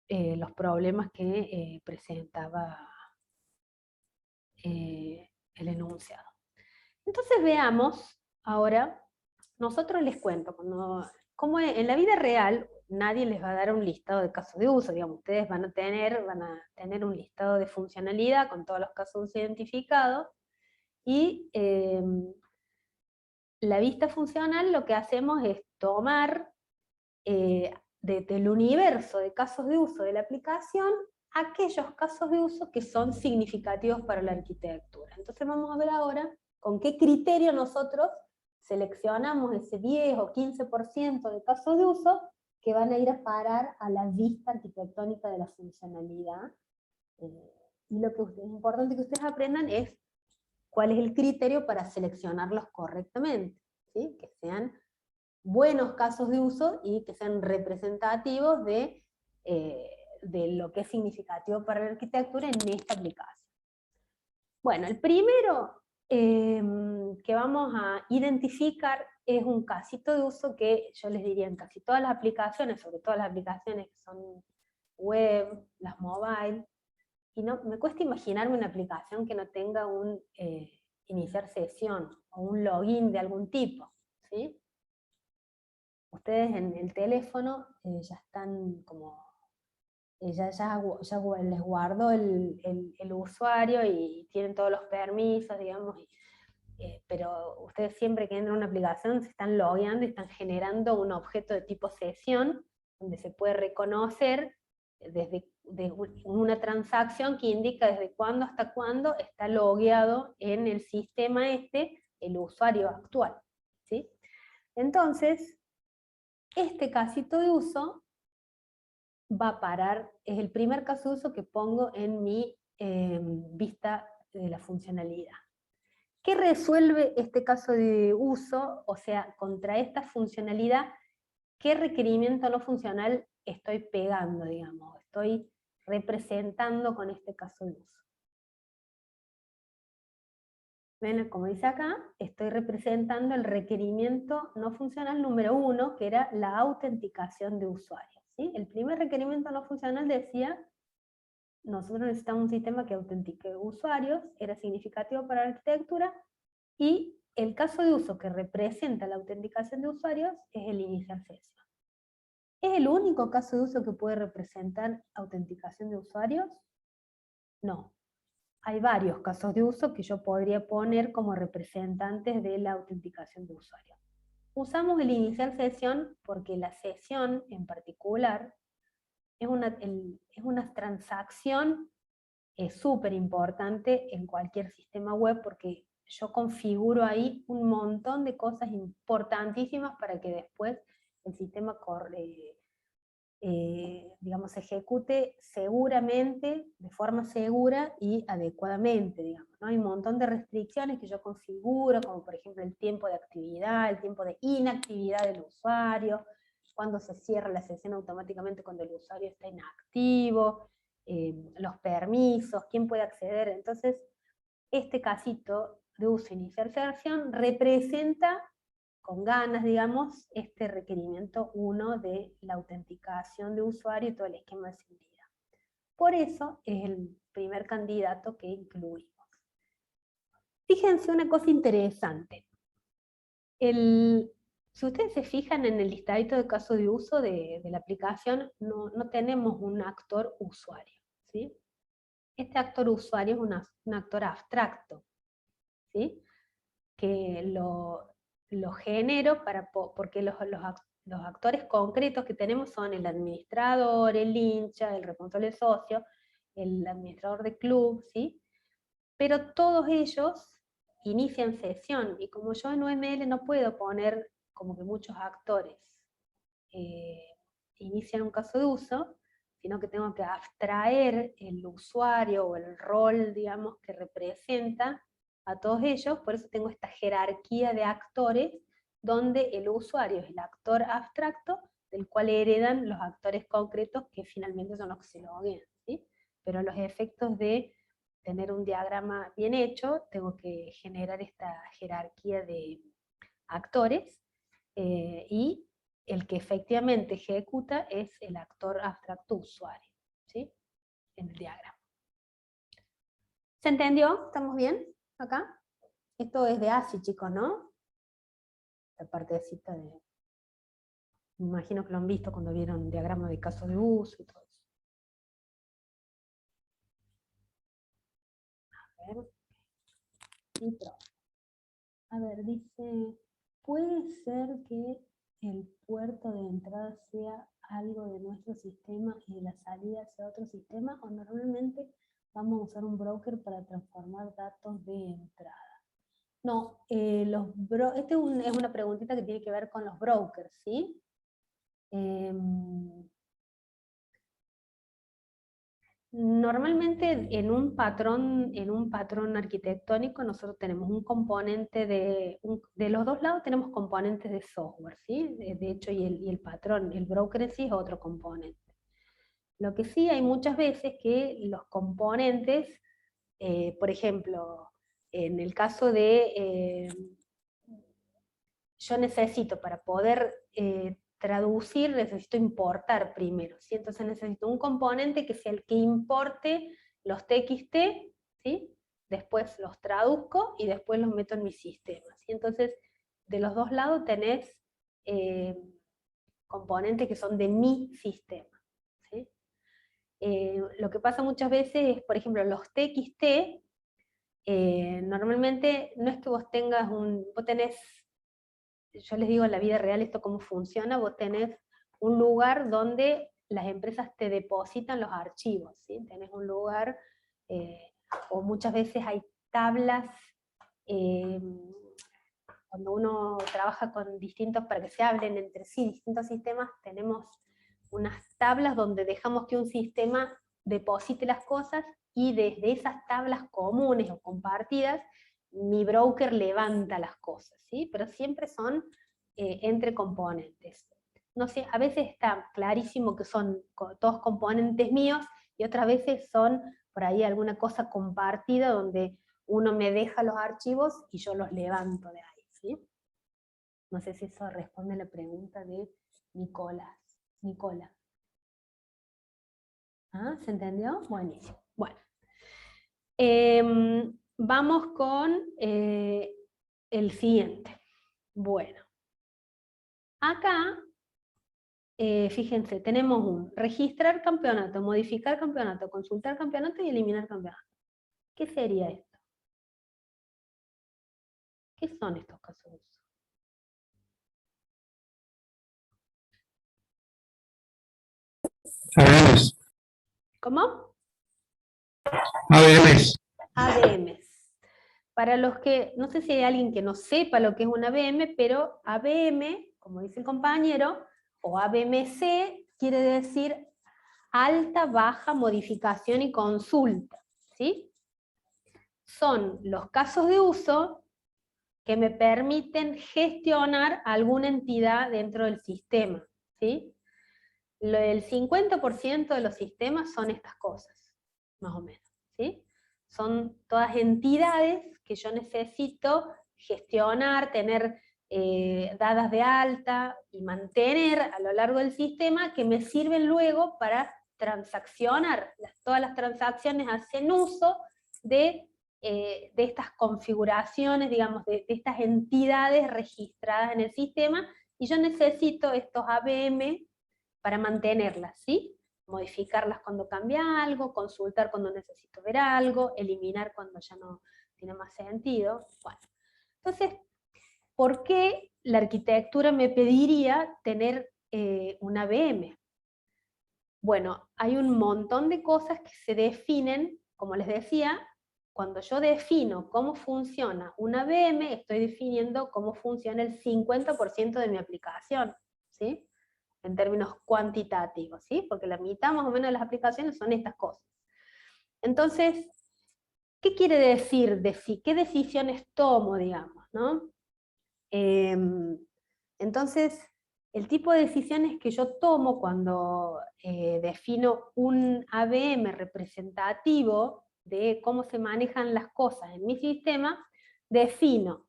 los problemas que presentaba el enunciado. Entonces veamos ahora, nosotros les cuento, como en la vida real nadie les va a dar un listado de casos de uso, digamos, ustedes van a tener un listado de funcionalidad con todos los casos de uso identificados, y la vista funcional lo que hacemos es tomar del universo de casos de uso de la aplicación aquellos casos de uso que son significativos para la arquitectura. Entonces vamos a ver ahora con qué criterio nosotros seleccionamos ese 10 o 15% de casos de uso que van a ir a parar a la vista arquitectónica de la funcionalidad. Y lo que es importante que ustedes aprendan es cuál es el criterio para seleccionarlos correctamente, ¿sí? Que sean buenos casos de uso y que sean representativos de lo que es significativo para la arquitectura en esta aplicación. Bueno, el primero que vamos a identificar es un casito de uso que yo les diría en casi todas las aplicaciones, sobre todo las aplicaciones que son web, las mobile, y no, me cuesta imaginarme una aplicación que no tenga un iniciar sesión o un login de algún tipo, ¿sí? Ustedes en el teléfono ya están como, ya les guardo el usuario y tienen todos los permisos, digamos, pero ustedes siempre que entran a una aplicación se están logueando y están generando un objeto de tipo sesión, donde se puede reconocer una transacción que indica desde cuándo hasta cuándo está logueado en el sistema el usuario actual, ¿sí? Entonces, este casito de uso va a parar, es el primer caso de uso que pongo en mi vista de la funcionalidad. ¿Qué resuelve este caso de uso? O sea, contra esta funcionalidad, ¿qué requerimiento no funcional estoy pegando, digamos? Estoy representando con este caso de uso. ¿Ven? Como dice acá, estoy representando el requerimiento no funcional número 1, que era la autenticación de usuarios, ¿sí? El primer requerimiento no funcional decía, nosotros necesitamos un sistema que autentique usuarios, era significativo para la arquitectura, y el caso de uso que representa la autenticación de usuarios es el iniciar sesión. ¿Es el único caso de uso que puede representar autenticación de usuarios? No. Hay varios casos de uso que yo podría poner como representantes de la autenticación de usuarios. Usamos el iniciar sesión porque la sesión en particular es una transacción súper importante en cualquier sistema web, porque yo configuro ahí un montón de cosas importantísimas para que después el sistema digamos, se ejecute seguramente, de forma segura y adecuadamente, digamos, ¿no? Hay un montón de restricciones que yo configuro, como por ejemplo el tiempo de actividad, el tiempo de inactividad del usuario, cuando se cierra la sesión automáticamente cuando el usuario está inactivo, los permisos, quién puede acceder. Entonces, este casito de uso e iniciar sesión representa con ganas, digamos, este requerimiento 1 de la autenticación de usuario y todo el esquema de seguridad. Por eso es el primer candidato que incluimos. Fíjense una cosa interesante. Si ustedes se fijan en el listadito de caso de uso de la aplicación, no tenemos un actor usuario, ¿sí? Este actor usuario es un actor abstracto, ¿sí? Que lo genero porque los actores concretos que tenemos son el administrador, el hincha, el responsable socio, el administrador de club, ¿sí? Pero todos ellos inician sesión, y como yo en UML no puedo poner como que muchos actores inician un caso de uso, sino que tengo que abstraer el usuario o el rol, digamos, que representa a todos ellos. Por eso tengo esta jerarquía de actores, donde el usuario es el actor abstracto, del cual heredan los actores concretos, que finalmente son los que se loguean, ¿sí? Pero a los efectos de tener un diagrama bien hecho, tengo que generar esta jerarquía de actores, y el que efectivamente ejecuta es el actor abstracto usuario, ¿sí? En el diagrama. ¿Se entendió? ¿Estamos bien acá? Esto es de ASI, chicos, ¿no? La partecita de... Me imagino que lo han visto cuando vieron diagrama de caso de uso y todo eso. A ver. A ver, dice, ¿puede ser que el puerto de entrada sea algo de nuestro sistema y de la salida sea otro sistema? ¿O normalmente vamos a usar un broker para transformar datos de entrada? No, esta es una preguntita que tiene que ver con los brokers, ¿sí? Normalmente en un patrón arquitectónico nosotros tenemos un componente de los dos lados tenemos componentes de software, ¿sí? De hecho, y el patrón, el broker en sí es otro componente. Lo que sí hay muchas veces que los componentes, por ejemplo, en el caso de, yo necesito para poder traducir, necesito importar primero, ¿sí? Entonces necesito un componente que sea el que importe los TXT, ¿sí? Después los traduzco y después los meto en mi sistema, ¿sí? Entonces, de los dos lados tenés componentes que son de mi sistema, ¿sí? Lo que pasa muchas veces es, por ejemplo, los TXT, normalmente no es que vos tengas vos tenés, yo les digo en la vida real esto cómo funciona, vos tenés un lugar donde las empresas te depositan los archivos, ¿sí? Tenés un lugar, o muchas veces hay tablas, cuando uno trabaja con distintos, para que se hablen entre sí, distintos sistemas, tenemos unas tablas donde dejamos que un sistema deposite las cosas, y desde esas tablas comunes o compartidas, mi broker levanta las cosas, ¿sí? Pero siempre son entre componentes. No sé, a veces está clarísimo que son todos componentes míos, y otras veces son por ahí alguna cosa compartida donde uno me deja los archivos y yo los levanto de ahí, ¿sí? No sé si eso responde a la pregunta de Nicola. ¿Ah? ¿Se entendió? Buenísimo. Bueno. Vamos con el siguiente. Bueno. Acá, fíjense, tenemos un registrar campeonato, modificar campeonato, consultar campeonato y eliminar campeonato. ¿Qué sería esto? ¿Qué son estos casos de uso? ADMs. ¿Cómo? ADMs. ABMs. Para los que, no sé si hay alguien que no sepa lo que es un ABM, pero ABM, como dice el compañero, o ABMC, quiere decir alta, baja, modificación y consulta, ¿sí? Son los casos de uso que me permiten gestionar alguna entidad dentro del sistema, ¿sí? El 50% de los sistemas son estas cosas, más o menos, ¿sí? Son todas entidades que yo necesito gestionar, tener dadas de alta y mantener a lo largo del sistema, que me sirven luego para transaccionar. Todas las transacciones hacen uso de estas configuraciones, digamos, de estas entidades registradas en el sistema, y yo necesito estos AVM para mantenerlas, ¿sí? Modificarlas cuando cambia algo, consultar cuando necesito ver algo, eliminar cuando ya no tiene más sentido. Bueno, entonces, ¿por qué la arquitectura me pediría tener un AVM? Bueno, hay un montón de cosas que se definen, como les decía, cuando yo defino cómo funciona un AVM, estoy definiendo cómo funciona el 50% de mi aplicación, ¿sí? En términos cuantitativos, ¿sí? Porque la mitad más o menos de las aplicaciones son estas cosas. Entonces, ¿qué quiere decir? ¿Qué decisiones tomo, digamos, ¿no? Entonces, el tipo de decisiones que yo tomo cuando defino un AVM representativo de cómo se manejan las cosas en mi sistema, defino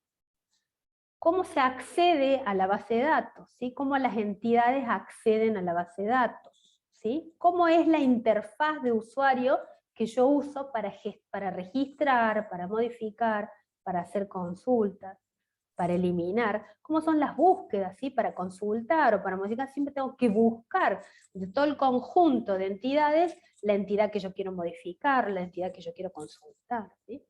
cómo se accede a la base de datos, ¿sí? Cómo las entidades acceden a la base de datos, ¿sí? Cómo es la interfaz de usuario que yo uso para registrar, para modificar, para hacer consultas, para eliminar, cómo son las búsquedas, ¿sí? Para consultar o para modificar, siempre tengo que buscar de todo el conjunto de entidades, la entidad que yo quiero modificar, la entidad que yo quiero consultar, ¿sí?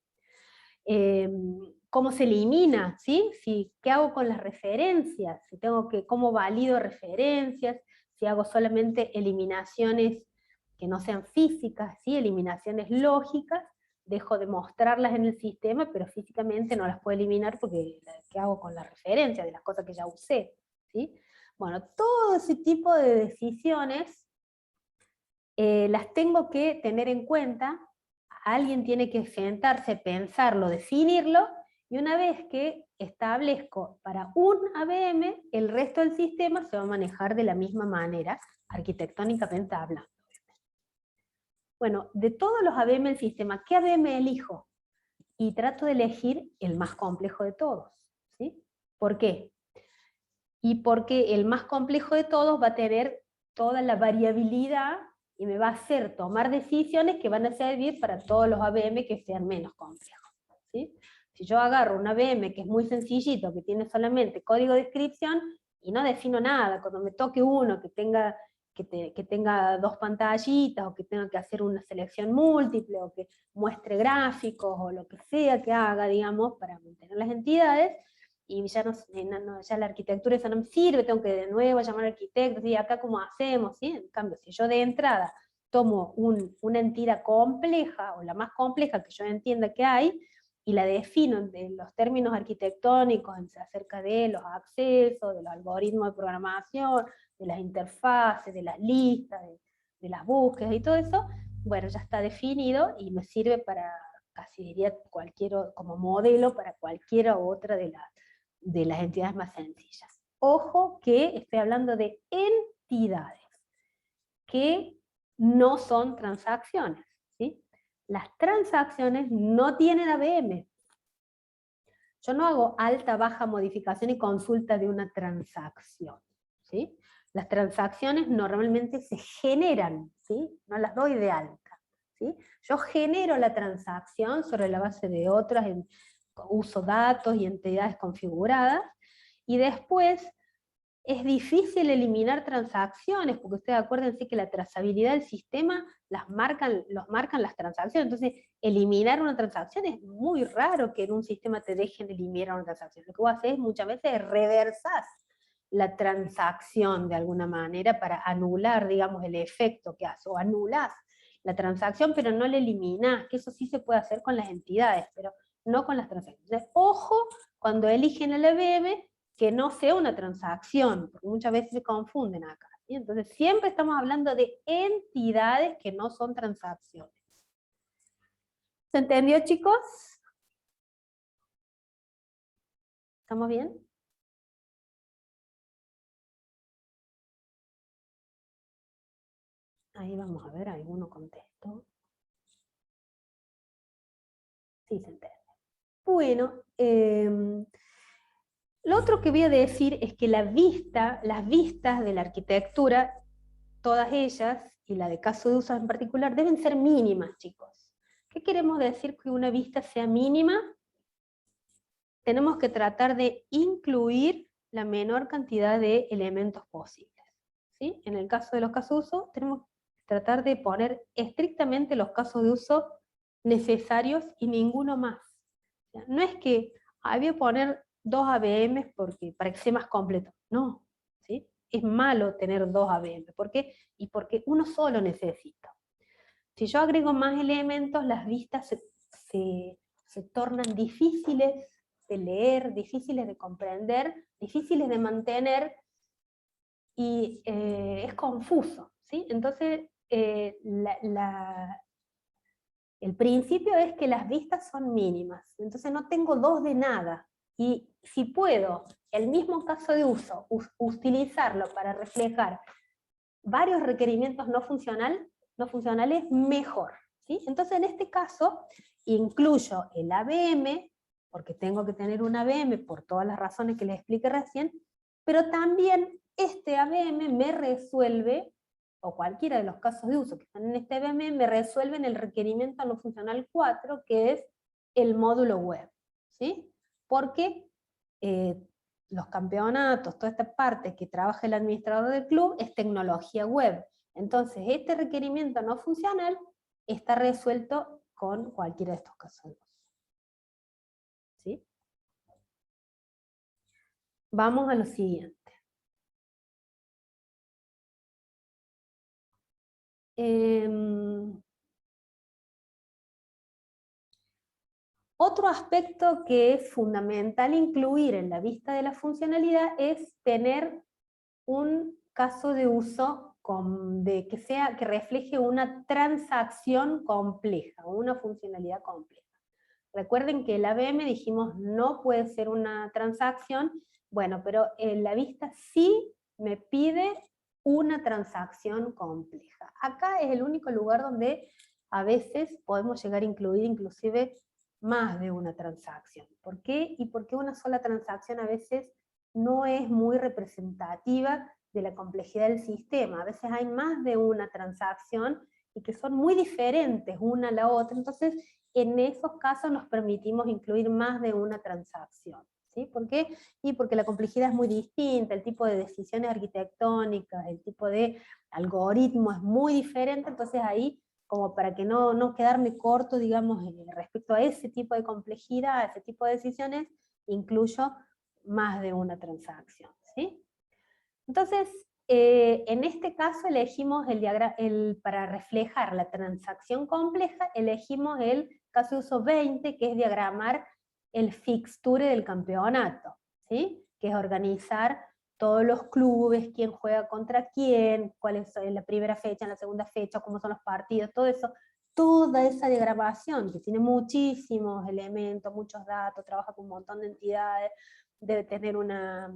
¿Cómo se elimina? ¿Sí? ¿Qué hago con las referencias? ¿Cómo valido referencias? Si hago solamente eliminaciones que no sean físicas, ¿sí? Eliminaciones lógicas, dejo de mostrarlas en el sistema, pero físicamente no las puedo eliminar porque ¿qué hago con las referencias de las cosas que ya usé? ¿Sí? Bueno, todo ese tipo de decisiones las tengo que tener en cuenta. Alguien tiene que sentarse, pensarlo, definirlo, y una vez que establezco para un AVM, el resto del sistema se va a manejar de la misma manera, arquitectónicamente hablando. Bueno, de todos los AVM del sistema, ¿qué AVM elijo? Y trato de elegir el más complejo de todos, ¿sí? ¿Por qué? Y porque el más complejo de todos va a tener toda la variabilidad y me va a hacer tomar decisiones que van a servir para todos los AVM que sean menos complejos, ¿sí? Si yo agarro un AVM que es muy sencillito, que tiene solamente código de descripción, y no defino nada, cuando me toque uno que tenga dos pantallitas, o que tenga que hacer una selección múltiple, o que muestre gráficos, o lo que sea que haga, digamos, para mantener las entidades, y ya, ya la arquitectura esa no me sirve, tengo que de nuevo llamar al arquitecto, ¿sí? Acá cómo hacemos, ¿sí? En cambio, si yo de entrada tomo una entidad compleja, o la más compleja que yo entienda que hay, y la defino en los términos arquitectónicos, acerca de los accesos, de los algoritmos de programación, de las interfaces, de las listas, de las búsquedas y todo eso, bueno, ya está definido y me sirve para, casi diría, como modelo para cualquiera otra de las entidades más sencillas. Ojo que estoy hablando de entidades que no son transacciones, ¿sí? Las transacciones no tienen AVM. Yo no hago alta, baja, modificación y consulta de una transacción, ¿sí? Las transacciones normalmente se generan, ¿sí? No las doy de alta, ¿sí? Yo genero la transacción sobre la base de otras, uso datos y entidades configuradas, y después es difícil eliminar transacciones, porque ustedes acuérdense que la trazabilidad del sistema los marcan las transacciones, entonces eliminar una transacción es muy raro que en un sistema te dejen eliminar una transacción. Lo que vos haces muchas veces es reversar la transacción de alguna manera para anular, digamos, el efecto que hace, o anulás la transacción, pero no la eliminás, que eso sí se puede hacer con las entidades, pero no con las transacciones. Entonces, ojo cuando eligen el AVM, que no sea una transacción, porque muchas veces se confunden acá, ¿sí? Entonces siempre estamos hablando de entidades que no son transacciones. ¿Se entendió, chicos? ¿Estamos bien? Ahí vamos a ver, alguno contestó. Sí, se entiende. Bueno, lo otro que voy a decir es que las vistas de la arquitectura, todas ellas, y la de caso de uso en particular, deben ser mínimas, chicos. ¿Qué queremos decir que una vista sea mínima? Tenemos que tratar de incluir la menor cantidad de elementos posibles, ¿sí? En el caso de los casos de uso, tenemos que tratar de poner estrictamente los casos de uso necesarios y ninguno más. O sea, no es que voy a poner 2 AVMs para que sea más completo, no, ¿sí? Es malo tener 2 AVMs, ¿por qué? Y porque uno solo necesita. Si yo agrego más elementos, las vistas se tornan difíciles de leer, difíciles de comprender, difíciles de mantener, y es confuso, ¿sí? Entonces, el principio es que las vistas son mínimas, entonces no tengo 2 de nada, y si puedo, el mismo caso de uso, utilizarlo para reflejar varios requerimientos no funcionales, mejor, ¿sí? Entonces en este caso, incluyo el AVM, porque tengo que tener un AVM por todas las razones que les expliqué recién, pero también este AVM me resuelve, o cualquiera de los casos de uso que están en este AVM, me resuelven el requerimiento no funcional 4, que es el módulo web, ¿sí? Porque los campeonatos, toda esta parte que trabaja el administrador del club, es tecnología web. Entonces, este requerimiento no funcional está resuelto con cualquiera de estos casos. ¿Sí? Vamos a lo siguiente. Otro aspecto que es fundamental incluir en la vista de la funcionalidad es tener un caso de uso que refleje una transacción compleja, una funcionalidad compleja. Recuerden que el AVM dijimos no puede ser una transacción, bueno, pero en la vista sí me pide una transacción compleja. Acá es el único lugar donde a veces podemos llegar a incluir inclusive más de una transacción. ¿Por qué? Y porque una sola transacción a veces no es muy representativa de la complejidad del sistema. A veces hay más de una transacción y que son muy diferentes una a la otra, entonces en esos casos nos permitimos incluir más de una transacción. ¿Sí? ¿Por qué? Y porque la complejidad es muy distinta, el tipo de decisiones arquitectónicas, el tipo de algoritmo es muy diferente, entonces ahí, como para que no quedarme corto, digamos, respecto a ese tipo de complejidad, a ese tipo de decisiones, incluyo más de una transacción. ¿Sí? Entonces, en este caso elegimos para reflejar la transacción compleja, elegimos el caso de uso 20, que es diagramar el fixture del campeonato, ¿sí? Que es organizar todos los clubes, quién juega contra quién, cuál es en la primera fecha, en la segunda fecha, cómo son los partidos, todo eso, toda esa diagramación, que tiene muchísimos elementos, muchos datos, trabaja con un montón de entidades, debe tener una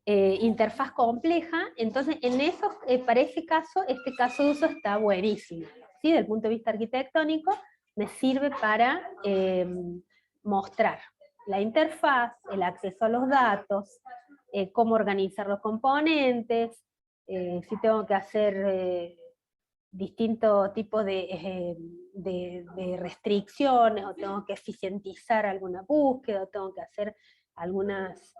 interfaz compleja, entonces para ese caso, este caso de uso está buenísimo, ¿sí? Desde el punto de vista arquitectónico, me sirve para mostrar la interfaz, el acceso a los datos, cómo organizar los componentes, si tengo que hacer distintos tipos de restricciones, o tengo que eficientizar alguna búsqueda, o tengo que hacer algunos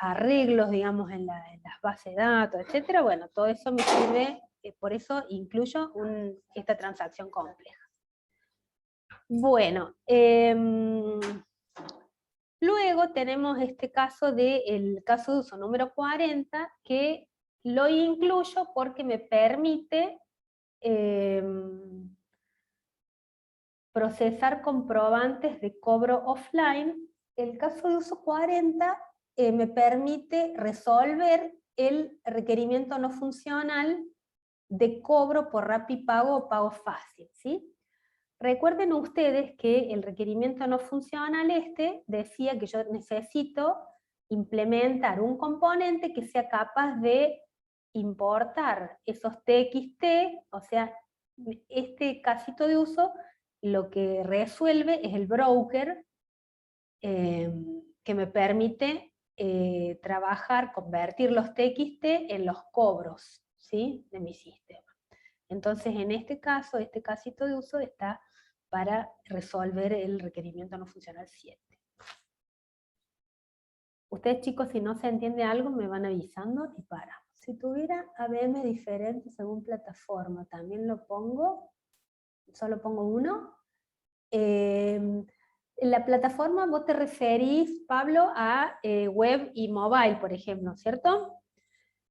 arreglos, digamos, en las bases de datos, etcétera. Bueno, todo eso me sirve, por eso incluyo esta transacción compleja. Bueno, luego tenemos este caso el caso de uso número 40, que lo incluyo porque me permite procesar comprobantes de cobro offline. El caso de uso 40 me permite resolver el requerimiento no funcional de cobro por Rapipago o Pago Fácil, ¿sí? Recuerden ustedes que el requerimiento no funcional decía que yo necesito implementar un componente que sea capaz de importar esos TXT, o sea, este casito de uso lo que resuelve es el broker que me permite trabajar, convertir los TXT en los cobros, ¿sí?, de mi sistema. Entonces, en este caso, este casito de uso está para resolver el requerimiento no funcional 7. Ustedes, chicos, si no se entiende algo, me van avisando y paramos. Si tuviera ABM diferentes según plataforma, también lo pongo, solo pongo uno. En la plataforma vos te referís, Pablo, a web y mobile, por ejemplo, ¿cierto?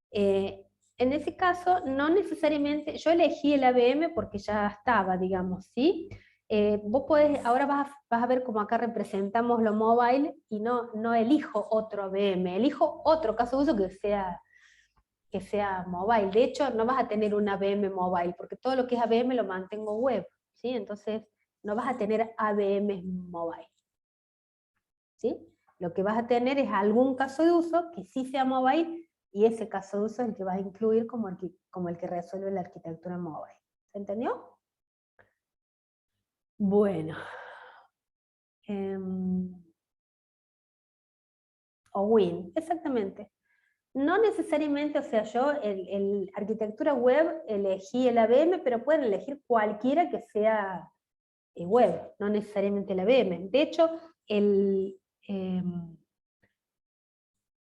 En ese caso, no necesariamente, yo elegí el ABM porque ya estaba, digamos, ¿sí? Vos podés, ahora vas a ver cómo acá representamos lo mobile y no elijo otro ABM, elijo otro caso de uso que sea mobile. De hecho, no vas a tener un ABM mobile, porque todo lo que es ABM lo mantengo web, ¿sí? Entonces, no vas a tener ABM mobile, ¿sí? Lo que vas a tener es algún caso de uso que sí sea mobile, y ese caso de uso es el que vas a incluir como el que resuelve la arquitectura mobile. ¿Se entendió? Bueno. O Win, exactamente. No necesariamente, o sea, yo en arquitectura web elegí el ABM, pero pueden elegir cualquiera que sea web, no necesariamente el ABM. De hecho,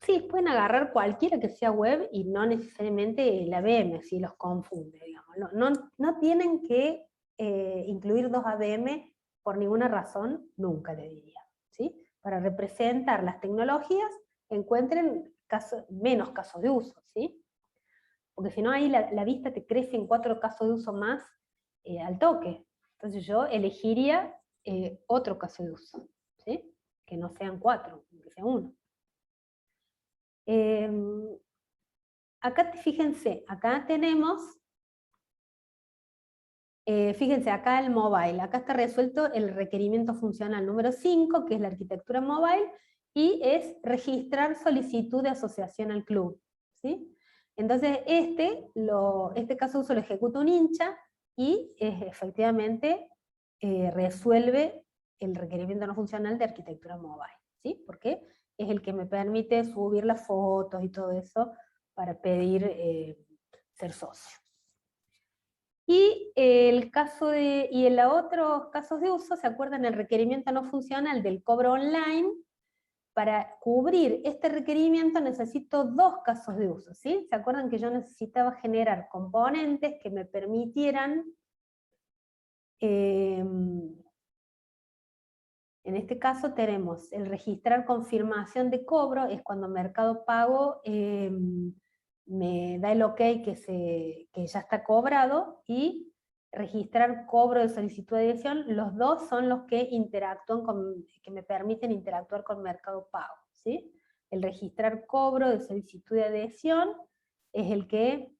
sí, pueden agarrar cualquiera que sea web y no necesariamente el ABM, si los confunde, digamos. No tienen que incluir dos ABM por ninguna razón, nunca le diría, ¿sí? Para representar las tecnologías, encuentren menos casos de uso, ¿sí? Porque si no, ahí la vista te crece en 4 casos de uso más al toque. Entonces yo elegiría otro caso de uso, ¿sí? Que no sean 4, que sea 1. Acá fíjense, acá tenemos, fíjense acá el mobile, acá está resuelto el requerimiento funcional número 5, que es la arquitectura mobile, y es registrar solicitud de asociación al club, ¿sí? Entonces este caso de uso lo ejecuta un hincha, y efectivamente resuelve el requerimiento no funcional de arquitectura mobile, ¿sí? ¿Por qué? Es el que me permite subir las fotos y todo eso para pedir ser socio. Y el otros casos de uso, ¿se acuerdan? El requerimiento no funcional del cobro online. Para cubrir este requerimiento necesito 2 casos de uso, ¿sí? ¿Se acuerdan que yo necesitaba generar componentes que me permitieran en este caso tenemos el registrar confirmación de cobro, es cuando Mercado Pago me da el ok que ya está cobrado, y registrar cobro de solicitud de adhesión, los dos son los que que me permiten interactuar con Mercado Pago, ¿sí? El registrar cobro de solicitud de adhesión es el que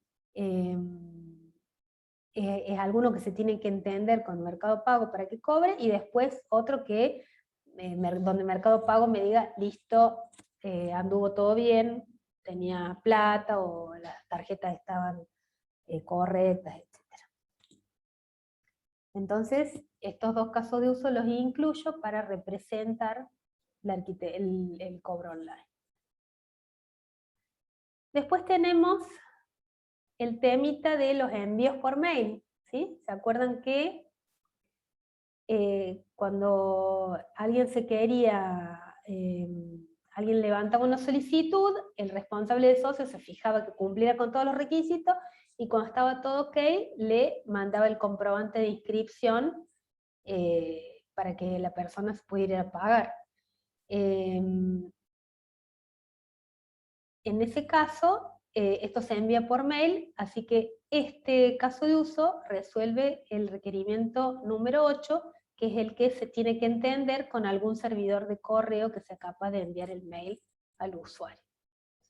es alguno que se tiene que entender con Mercado Pago para que cobre, y después otro que donde Mercado Pago me diga, listo, anduvo todo bien, tenía plata, o las tarjetas estaban correctas, etc. Entonces, estos 2 casos de uso los incluyo para representar el cobro online. Después tenemos el temita de los envíos por mail, ¿sí? ¿Se acuerdan que cuando alguien alguien levantaba una solicitud, el responsable de socio se fijaba que cumpliera con todos los requisitos, y cuando estaba todo ok, le mandaba el comprobante de inscripción para que la persona se pudiera ir a pagar. En ese caso, esto se envía por mail, así que este caso de uso resuelve el requerimiento número 8, que es el que se tiene que entender con algún servidor de correo que sea capaz de enviar el mail al usuario.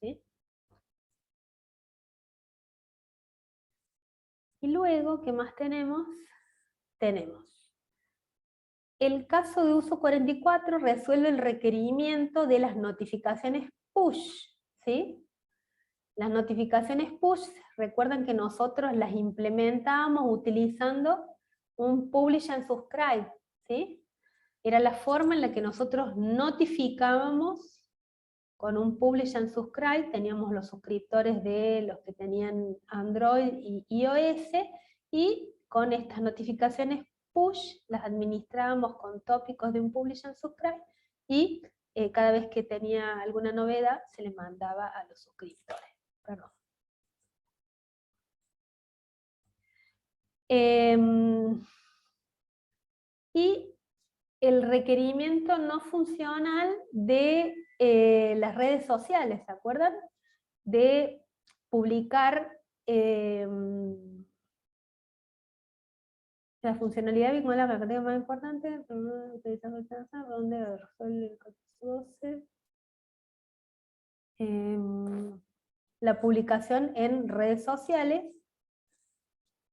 ¿Sí? Y luego, ¿qué más tenemos? Tenemos el caso de uso 44 resuelve el requerimiento de las notificaciones push, ¿sí? Las notificaciones push, recuerdan que nosotros las implementábamos utilizando un publish and subscribe, ¿sí? Era la forma en la que nosotros notificábamos con un publish and subscribe, teníamos los suscriptores de los que tenían Android y iOS, y con estas notificaciones push las administrábamos con tópicos de un publish and subscribe, y cada vez que tenía alguna novedad se le mandaba a los suscriptores. Perdón. Y el requerimiento no funcional de las redes sociales, ¿se acuerdan? De publicar la funcionalidad vinculada a la característica más importante, utilizando donde resuelve el 12. La publicación en redes sociales.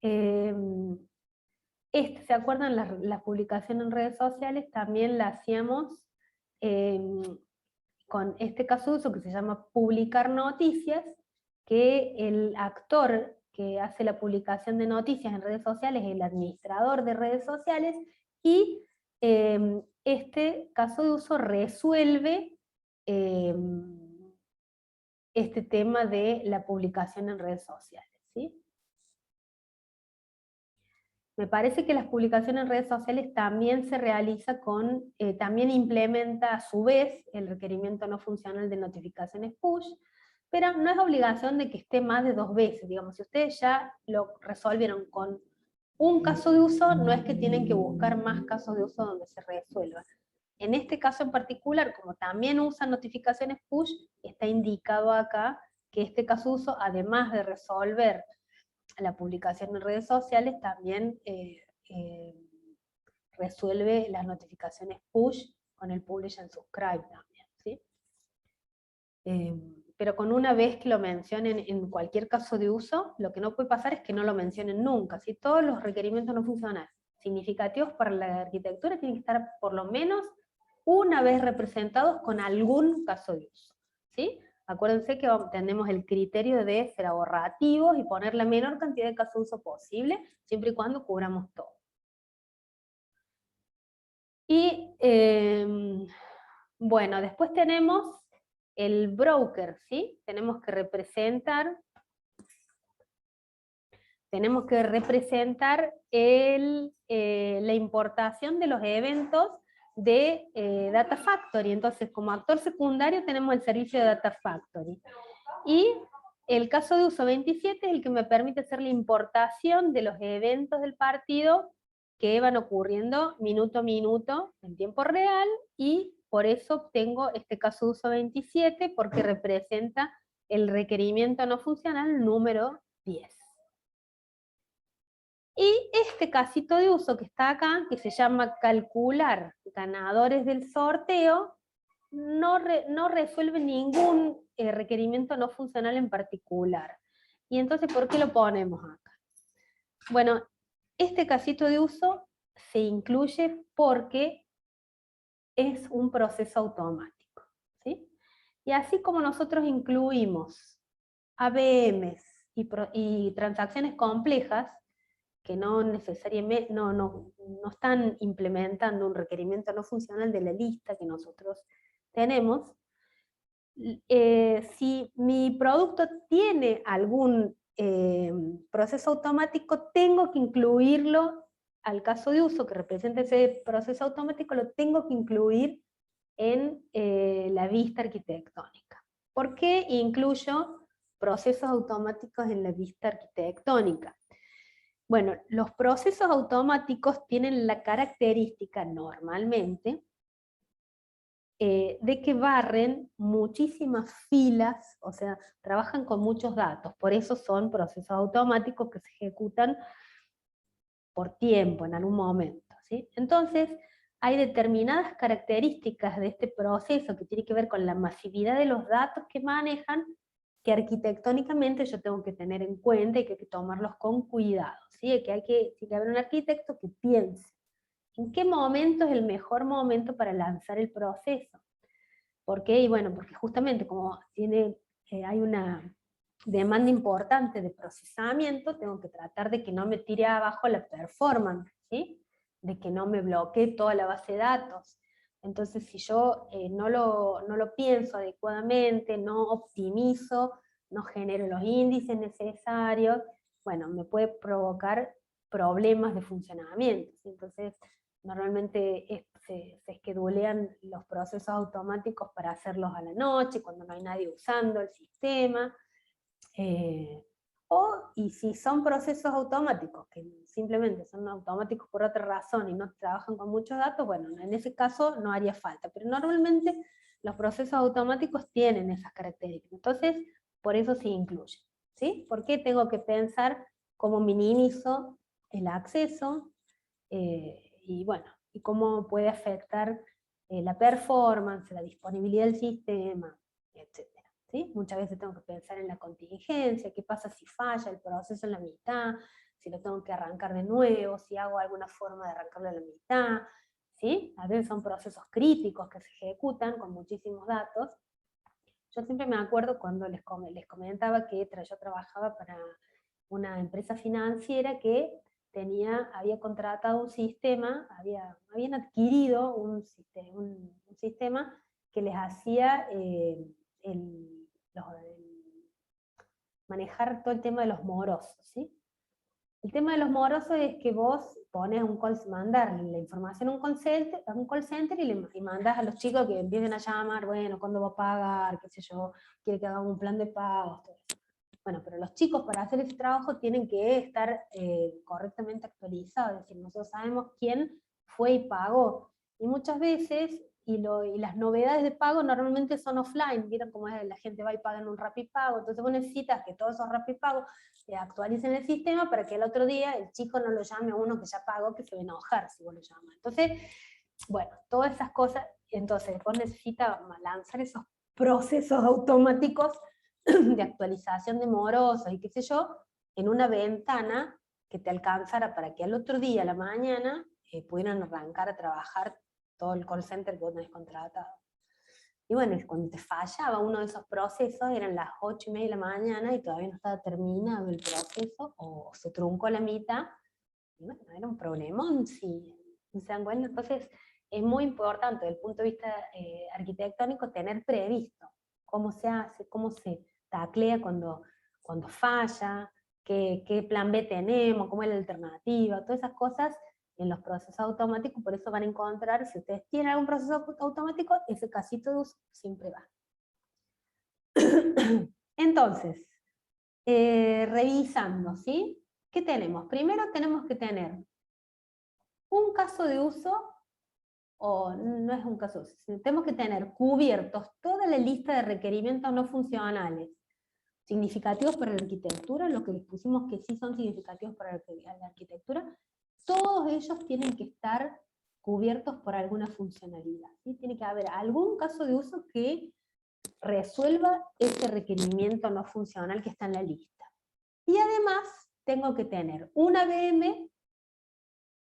¿Se acuerdan? La publicación en redes sociales también la hacíamos con este caso de uso que se llama publicar noticias, que el actor que hace la publicación de noticias en redes sociales es el administrador de redes sociales, y este caso de uso resuelve este tema de la publicación en redes sociales, ¿sí? Me parece que las publicaciones en redes sociales también se realiza con, también implementa a su vez el requerimiento no funcional de notificaciones push, pero no es obligación de que esté más de 2 veces. Digamos, si ustedes ya lo resolvieron con un caso de uso, no es que tienen que buscar más casos de uso donde se resuelva. En este caso en particular, como también usan notificaciones push, está indicado acá que este caso de uso, además de resolver la publicación en redes sociales, también resuelve las notificaciones push con el publish and subscribe también, ¿sí? Pero con una vez que lo mencionen en cualquier caso de uso, lo que no puede pasar es que no lo mencionen nunca, ¿sí? Todos los requerimientos no funcionales significativos para la arquitectura tienen que estar por lo menos una vez representados con algún caso de uso, ¿sí? Acuérdense que tenemos el criterio de ser ahorrativos y poner la menor cantidad de casos de uso posible, siempre y cuando cubramos todo. Y bueno, después tenemos el broker, ¿sí? Tenemos que representar la importación de los eventos de Data Factory. Entonces, como actor secundario tenemos el servicio de Data Factory. Y el caso de uso 27 es el que me permite hacer la importación de los eventos del partido que van ocurriendo minuto a minuto en tiempo real, y por eso tengo este caso de uso 27, porque representa el requerimiento no funcional número 10. Y este casito de uso que está acá, que se llama calcular ganadores del sorteo, no resuelve ningún requerimiento no funcional en particular. Y entonces, ¿por qué lo ponemos acá? Bueno, este casito de uso se incluye porque es un proceso automático, ¿sí? Y así como nosotros incluimos ABMs y transacciones complejas, que no necesariamente, no están implementando un requerimiento no funcional de la lista que nosotros tenemos, si mi producto tiene algún proceso automático, tengo que incluirlo al caso de uso que representa ese proceso automático, lo tengo que incluir en la vista arquitectónica. ¿Por qué incluyo procesos automáticos en la vista arquitectónica? Bueno, los procesos automáticos tienen la característica normalmente de que barren muchísimas filas, o sea, trabajan con muchos datos, por eso son procesos automáticos que se ejecutan por tiempo, en algún momento, ¿sí? Entonces, hay determinadas características de este proceso que tiene que ver con la masividad de los datos que manejan, que arquitectónicamente yo tengo que tener en cuenta y que hay que tomarlos con cuidado, ¿sí? Tiene que haber un arquitecto que piense en qué momento es el mejor momento para lanzar el proceso. ¿Por qué? Y bueno, porque justamente como hay una demanda importante de procesamiento, tengo que tratar de que no me tire abajo la performance, ¿sí? De que no me bloquee toda la base de datos. Entonces, si yo no lo pienso adecuadamente, no optimizo, no genero los índices necesarios, bueno, me puede provocar problemas de funcionamiento, ¿sí? Entonces, normalmente se esquedulean los procesos automáticos para hacerlos a la noche, cuando no hay nadie usando el sistema. Y si son procesos automáticos, que simplemente son automáticos por otra razón y no trabajan con muchos datos, bueno, en ese caso no haría falta, pero normalmente los procesos automáticos tienen esas características, entonces por eso se incluye, ¿sí? Porque tengo que pensar cómo minimizo el acceso, y bueno, y cómo puede afectar la performance, la disponibilidad del sistema, etc. ¿Sí? Muchas veces tengo que pensar en la contingencia, qué pasa si falla el proceso en la mitad, si lo tengo que arrancar de nuevo, si hago alguna forma de arrancarlo a la mitad, ¿sí? A veces son procesos críticos que se ejecutan con muchísimos datos. Yo siempre me acuerdo cuando les comentaba que yo trabajaba para una empresa financiera que había contratado un sistema, habían adquirido un sistema que les hacía manejar todo el tema de los morosos, ¿sí? El tema de los morosos es que vos pones mandar la información a un call center y mandas a los chicos que empiecen a llamar, bueno, ¿cuándo va a pagar? Qué sé yo, quiere que hagamos un plan de pagos, todo eso. Bueno, pero los chicos para hacer ese trabajo tienen que estar correctamente actualizados, es decir, nosotros sabemos quién fue y pagó. Y muchas veces, y las novedades de pago normalmente son offline, vieron cómo es, la gente va y paga en un Rapipago, entonces vos necesitas que todos esos Rapipagos actualicen el sistema para que el otro día el chico no lo llame a uno que ya pagó, que se va a enojar si vos lo llamas. Entonces, bueno, todas esas cosas, entonces vos necesitas lanzar esos procesos automáticos de actualización de morosos y qué sé yo, en una ventana que te alcanzara para que al otro día, a la mañana, pudieran arrancar a trabajar todo el call center que vos tenés contratado. Y bueno, cuando te fallaba uno de esos procesos, eran las 8:30 de la mañana y todavía no estaba terminado el proceso, o se truncó la mitad, y bueno, era un problemón, si se dan cuenta. Entonces, es muy importante desde el punto de vista arquitectónico tener previsto cómo se hace, cómo se taclea cuando falla, qué plan B tenemos, cómo es la alternativa, todas esas cosas en los procesos automáticos. Por eso van a encontrar, si ustedes tienen algún proceso automático, ese casito de uso siempre va. Entonces, revisando, ¿sí? ¿Qué tenemos? Primero tenemos que tener un caso de uso, o no es un caso de uso, sino tenemos que tener cubiertos toda la lista de requerimientos no funcionales significativos para la arquitectura, lo que les pusimos que sí son significativos para la arquitectura. Todos ellos tienen que estar cubiertos por alguna funcionalidad, ¿sí? Tiene que haber algún caso de uso que resuelva ese requerimiento no funcional que está en la lista. Y además tengo que tener una VM,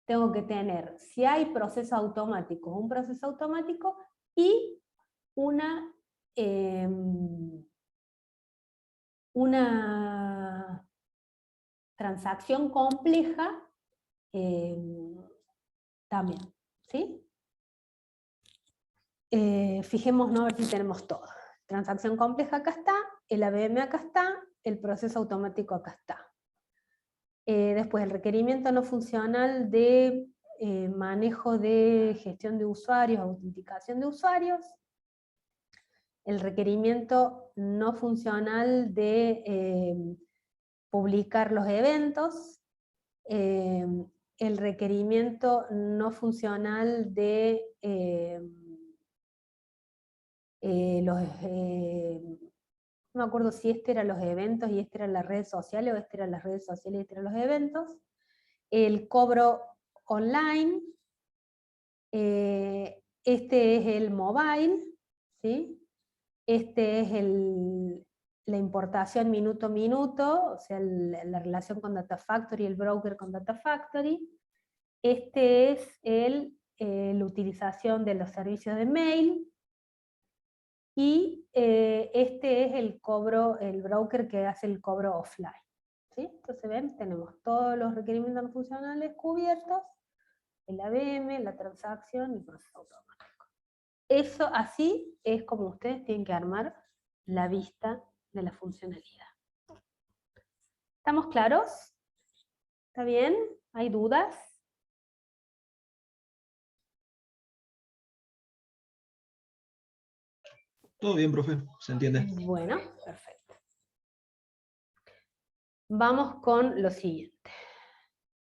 tengo que tener, si hay procesos automáticos, un proceso automático y una transacción compleja también, ¿sí? Fijémonos a ver si tenemos todo. Transacción compleja acá está, el AVM acá está, el proceso automático acá está. Después el requerimiento no funcional de manejo de gestión de usuarios, autenticación de usuarios. El requerimiento no funcional de publicar los eventos. El requerimiento no funcional de no me acuerdo si este era los eventos y este era las redes sociales, o este era las redes sociales y este eran los eventos. El cobro online, Este es el mobile, ¿sí? Este es la importación minuto a minuto, o sea, la relación con Data Factory, el broker con Data Factory. Este es la utilización de los servicios de mail. Y este es el cobro, el broker que hace el cobro offline. ¿Sí? Entonces ven, tenemos todos los requerimientos no funcionales cubiertos, el ABM, la transacción y el proceso automático. Eso así es como ustedes tienen que armar la vista de la funcionalidad. ¿Estamos claros? ¿Está bien? ¿Hay dudas? Todo bien, profe, se entiende. Bueno, perfecto. Vamos con lo siguiente.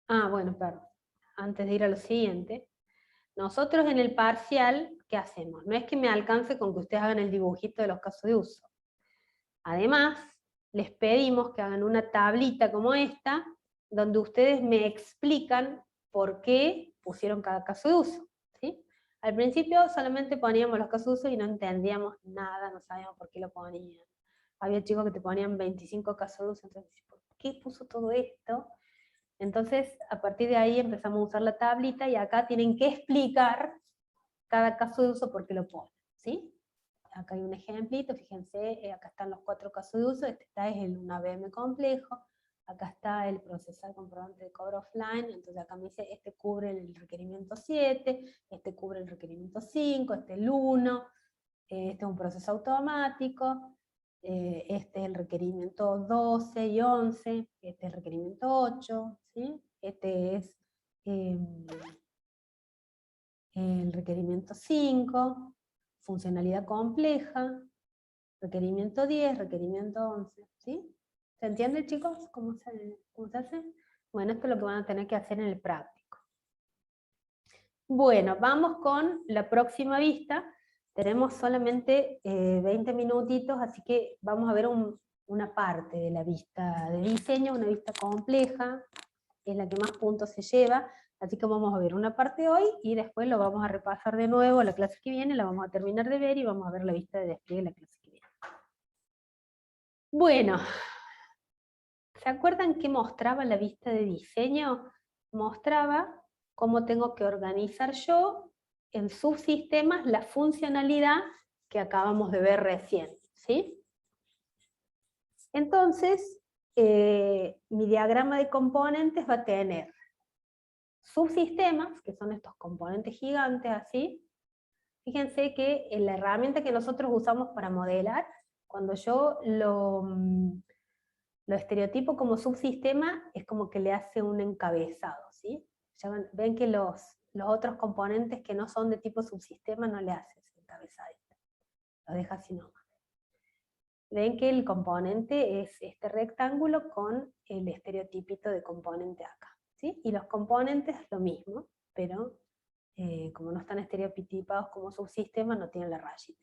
Bueno, perdón. Antes de ir a lo siguiente, nosotros en el parcial, ¿qué hacemos? No es que me alcance con que ustedes hagan el dibujito de los casos de uso. Además, les pedimos que hagan una tablita como esta, donde ustedes me explican por qué pusieron cada caso de uso. ¿Sí? Al principio solamente poníamos los casos de uso y no entendíamos nada, no sabíamos por qué lo ponían. Había chicos que te ponían 25 casos de uso, entonces, ¿por qué puso todo esto? Entonces, a partir de ahí empezamos a usar la tablita y acá tienen que explicar cada caso de uso por qué lo ponen, ¿sí? Acá hay un ejemplito, fíjense, acá están los 4 casos de uso, este está es un ABM complejo, acá está el procesar comprobante de cobro offline, entonces acá me dice, este cubre el requerimiento 7, este cubre el requerimiento 5, este el 1, este es un proceso automático, este es el requerimiento 12 y 11, este es el requerimiento 8, ¿sí? Este es el requerimiento 5, funcionalidad compleja, requerimiento 10, requerimiento 11, ¿sí? ¿Se entiende, chicos, cómo se hace? Bueno, esto es lo que van a tener que hacer en el práctico. Bueno, vamos con la próxima vista. Tenemos solamente 20 minutitos, así que vamos a ver una parte de la vista de diseño, una vista compleja, es la que más puntos se lleva, así que vamos a ver una parte hoy y después lo vamos a repasar de nuevo la clase que viene, la vamos a terminar de ver y vamos a ver la vista de despliegue de la clase que viene. Bueno, ¿se acuerdan qué mostraba la vista de diseño? Mostraba cómo tengo que organizar yo en subsistemas la funcionalidad que acabamos de ver recién, ¿sí? Entonces, mi diagrama de componentes va a tener subsistemas, que son estos componentes gigantes así. Fíjense que en la herramienta que nosotros usamos para modelar, cuando yo lo estereotipo como subsistema, es como que le hace un encabezado, ¿sí? Ya ven que los otros componentes que no son de tipo subsistema no le hace ese encabezadito, lo deja así nomás. Ven que el componente es este rectángulo con el estereotipito de componente acá, ¿sí? Y los componentes lo mismo, pero como no están estereotipados como subsistema, no tienen la rayita.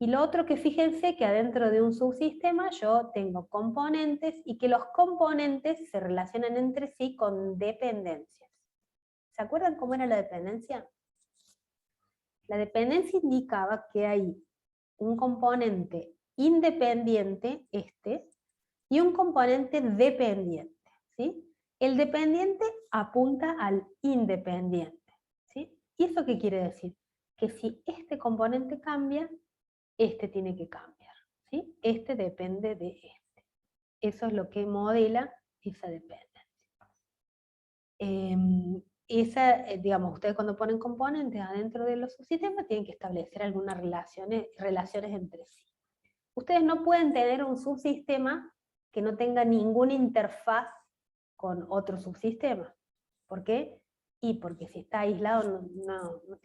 Y lo otro que fíjense que adentro de un subsistema yo tengo componentes y que los componentes se relacionan entre sí con dependencias. ¿Se acuerdan cómo era la dependencia? La dependencia indicaba que hay un componente independiente, y un componente dependiente, ¿sí? El dependiente apunta al independiente, ¿sí? ¿Y eso qué quiere decir? Que si este componente cambia, este tiene que cambiar, ¿sí? Este depende de este. Eso es lo que modela esa dependencia. Digamos, ustedes cuando ponen componentes adentro de los subsistemas tienen que establecer algunas relaciones entre sí. Ustedes no pueden tener un subsistema que no tenga ninguna interfaz con otro subsistema. ¿Por qué? Y porque si está aislado,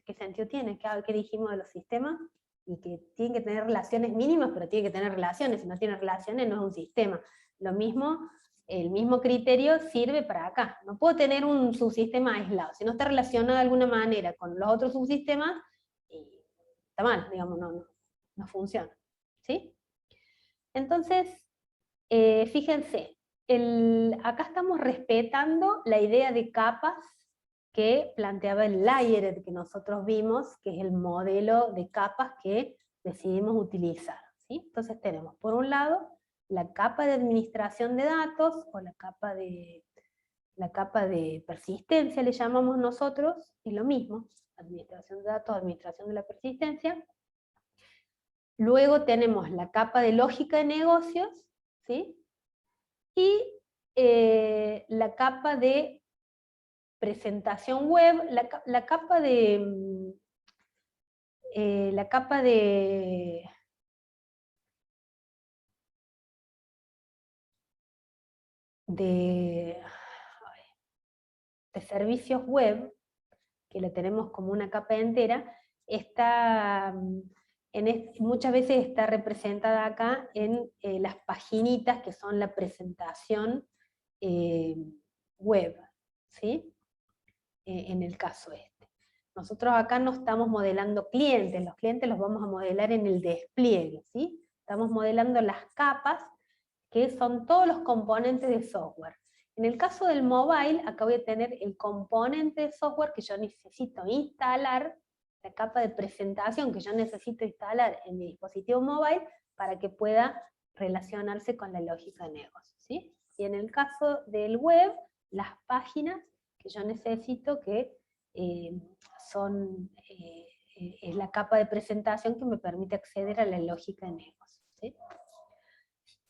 ¿qué sentido tiene? ¿Qué dijimos de los sistemas? Y que tienen que tener relaciones mínimas, pero tienen que tener relaciones. Si no tiene relaciones, no es un sistema. Lo mismo, el mismo criterio sirve para acá. No puedo tener un subsistema aislado. Si no está relacionado de alguna manera con los otros subsistemas, está mal, digamos, no funciona. ¿Sí? Entonces, fíjense, acá estamos respetando la idea de capas que planteaba el layered que nosotros vimos, que es el modelo de capas que decidimos utilizar, ¿sí? Entonces tenemos, por un lado, la capa de administración de datos, o la capa de persistencia le llamamos nosotros, y lo mismo, administración de datos, administración de la persistencia. Luego tenemos la capa de lógica de negocios, ¿sí? Y la capa de presentación web, la capa de servicios web, que la tenemos como una capa entera, está, muchas veces está representada acá en las paginitas que son la presentación web, ¿sí? En el caso este. Nosotros acá no estamos modelando clientes, los clientes los vamos a modelar en el despliegue, ¿sí? Estamos modelando las capas, que son todos los componentes de software. En el caso del mobile, acá voy a tener el componente de software que yo necesito instalar, la capa de presentación que yo necesito instalar en mi dispositivo mobile para que pueda relacionarse con la lógica de negocio, ¿sí? Y en el caso del web, las páginas que yo necesito que es la capa de presentación que me permite acceder a la lógica de negocio, ¿sí?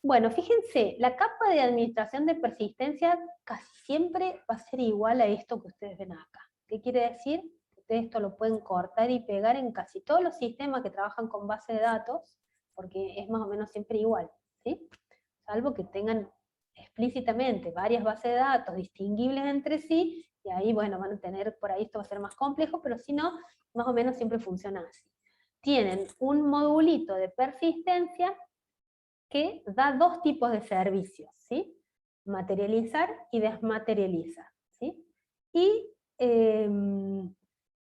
Bueno, fíjense, la capa de administración de persistencia casi siempre va a ser igual a esto que ustedes ven acá. ¿Qué quiere decir? Ustedes esto lo pueden cortar y pegar en casi todos los sistemas que trabajan con base de datos, porque es más o menos siempre igual, ¿sí? Salvo que tengan explícitamente varias bases de datos distinguibles entre sí, y ahí, bueno, van a tener, por ahí esto va a ser más complejo, pero si no, más o menos siempre funciona así. Tienen un modulito de persistencia que da dos tipos de servicios, ¿sí? Materializar y desmaterializar, ¿sí? Y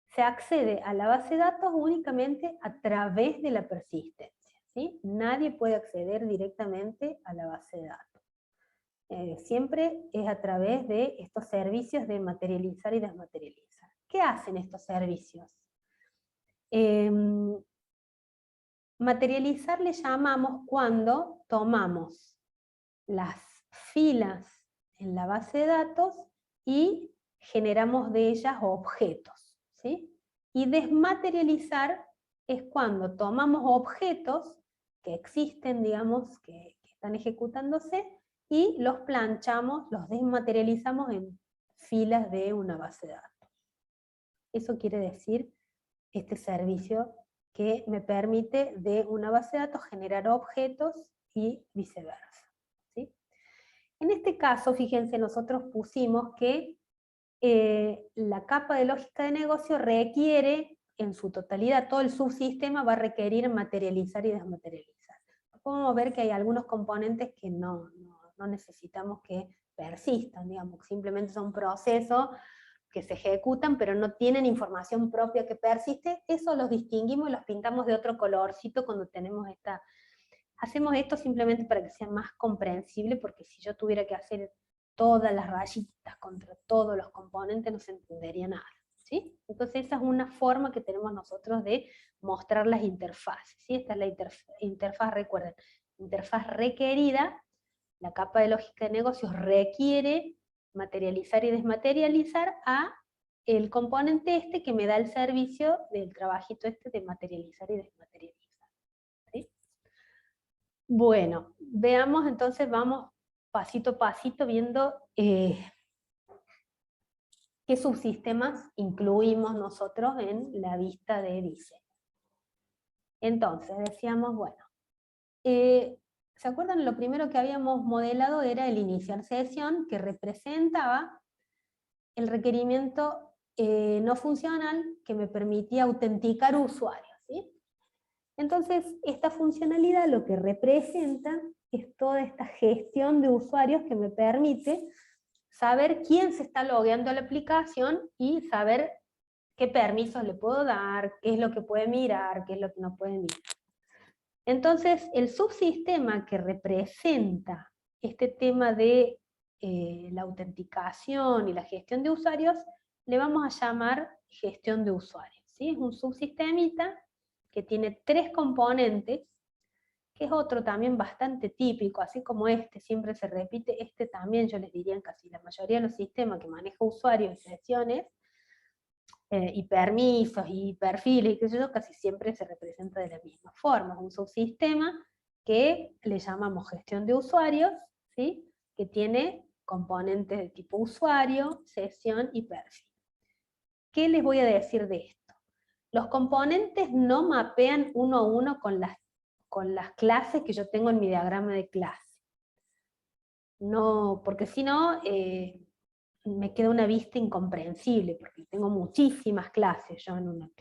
se accede a la base de datos únicamente a través de la persistencia, ¿sí? Nadie puede acceder directamente a la base de datos. Siempre es a través de estos servicios de materializar y desmaterializar. ¿Qué hacen estos servicios? Materializar le llamamos cuando tomamos las filas en la base de datos y generamos de ellas objetos, ¿sí? Y desmaterializar es cuando tomamos objetos que existen, digamos, que están ejecutándose, y los planchamos, los desmaterializamos en filas de una base de datos. Eso quiere decir este servicio que me permite de una base de datos generar objetos y viceversa, ¿sí? En este caso, fíjense, nosotros pusimos que la capa de lógica de negocio requiere, en su totalidad, todo el subsistema va a requerir materializar y desmaterializar. Podemos ver que hay algunos componentes que no necesitamos que persistan, digamos, simplemente son procesos que se ejecutan, pero no tienen información propia que persiste. Eso los distinguimos y los pintamos de otro colorcito cuando tenemos esta... Hacemos esto simplemente para que sea más comprensible, porque si yo tuviera que hacer todas las rayitas contra todos los componentes no se entendería nada, ¿sí? Entonces esa es una forma que tenemos nosotros de mostrar las interfaces, ¿sí? Esta es la interfaz, recuerden, interfaz requerida. La capa de lógica de negocios requiere materializar y desmaterializar a el componente este que me da el servicio del trabajito este de materializar y desmaterializar, ¿sí? Bueno, veamos entonces, vamos pasito a pasito viendo qué subsistemas incluimos nosotros en la vista de diseño. Entonces, decíamos, bueno, ¿se acuerdan? Lo primero que habíamos modelado era el iniciar sesión, que representaba el requerimiento no funcional que me permitía autenticar usuarios, ¿sí? Entonces, esta funcionalidad lo que representa es toda esta gestión de usuarios que me permite saber quién se está logueando a la aplicación y saber qué permisos le puedo dar, qué es lo que puede mirar, qué es lo que no puede mirar. Entonces, el subsistema que representa este tema de la autenticación y la gestión de usuarios le vamos a llamar gestión de usuarios, ¿sí? Es un subsistemita que tiene 3 componentes, que es otro también bastante típico, así como este siempre se repite, este también yo les diría en casi la mayoría de los sistemas que maneja usuarios y sesiones, y permisos y perfiles, y qué sé yo, casi siempre se representa de la misma forma. Es un subsistema que le llamamos gestión de usuarios, ¿sí? Que tiene componentes de tipo usuario, sesión y perfil. ¿Qué les voy a decir de esto? Los componentes no mapean uno a uno con las clases que yo tengo en mi diagrama de clase. No, porque si no, me queda una vista incomprensible, porque tengo muchísimas clases yo en un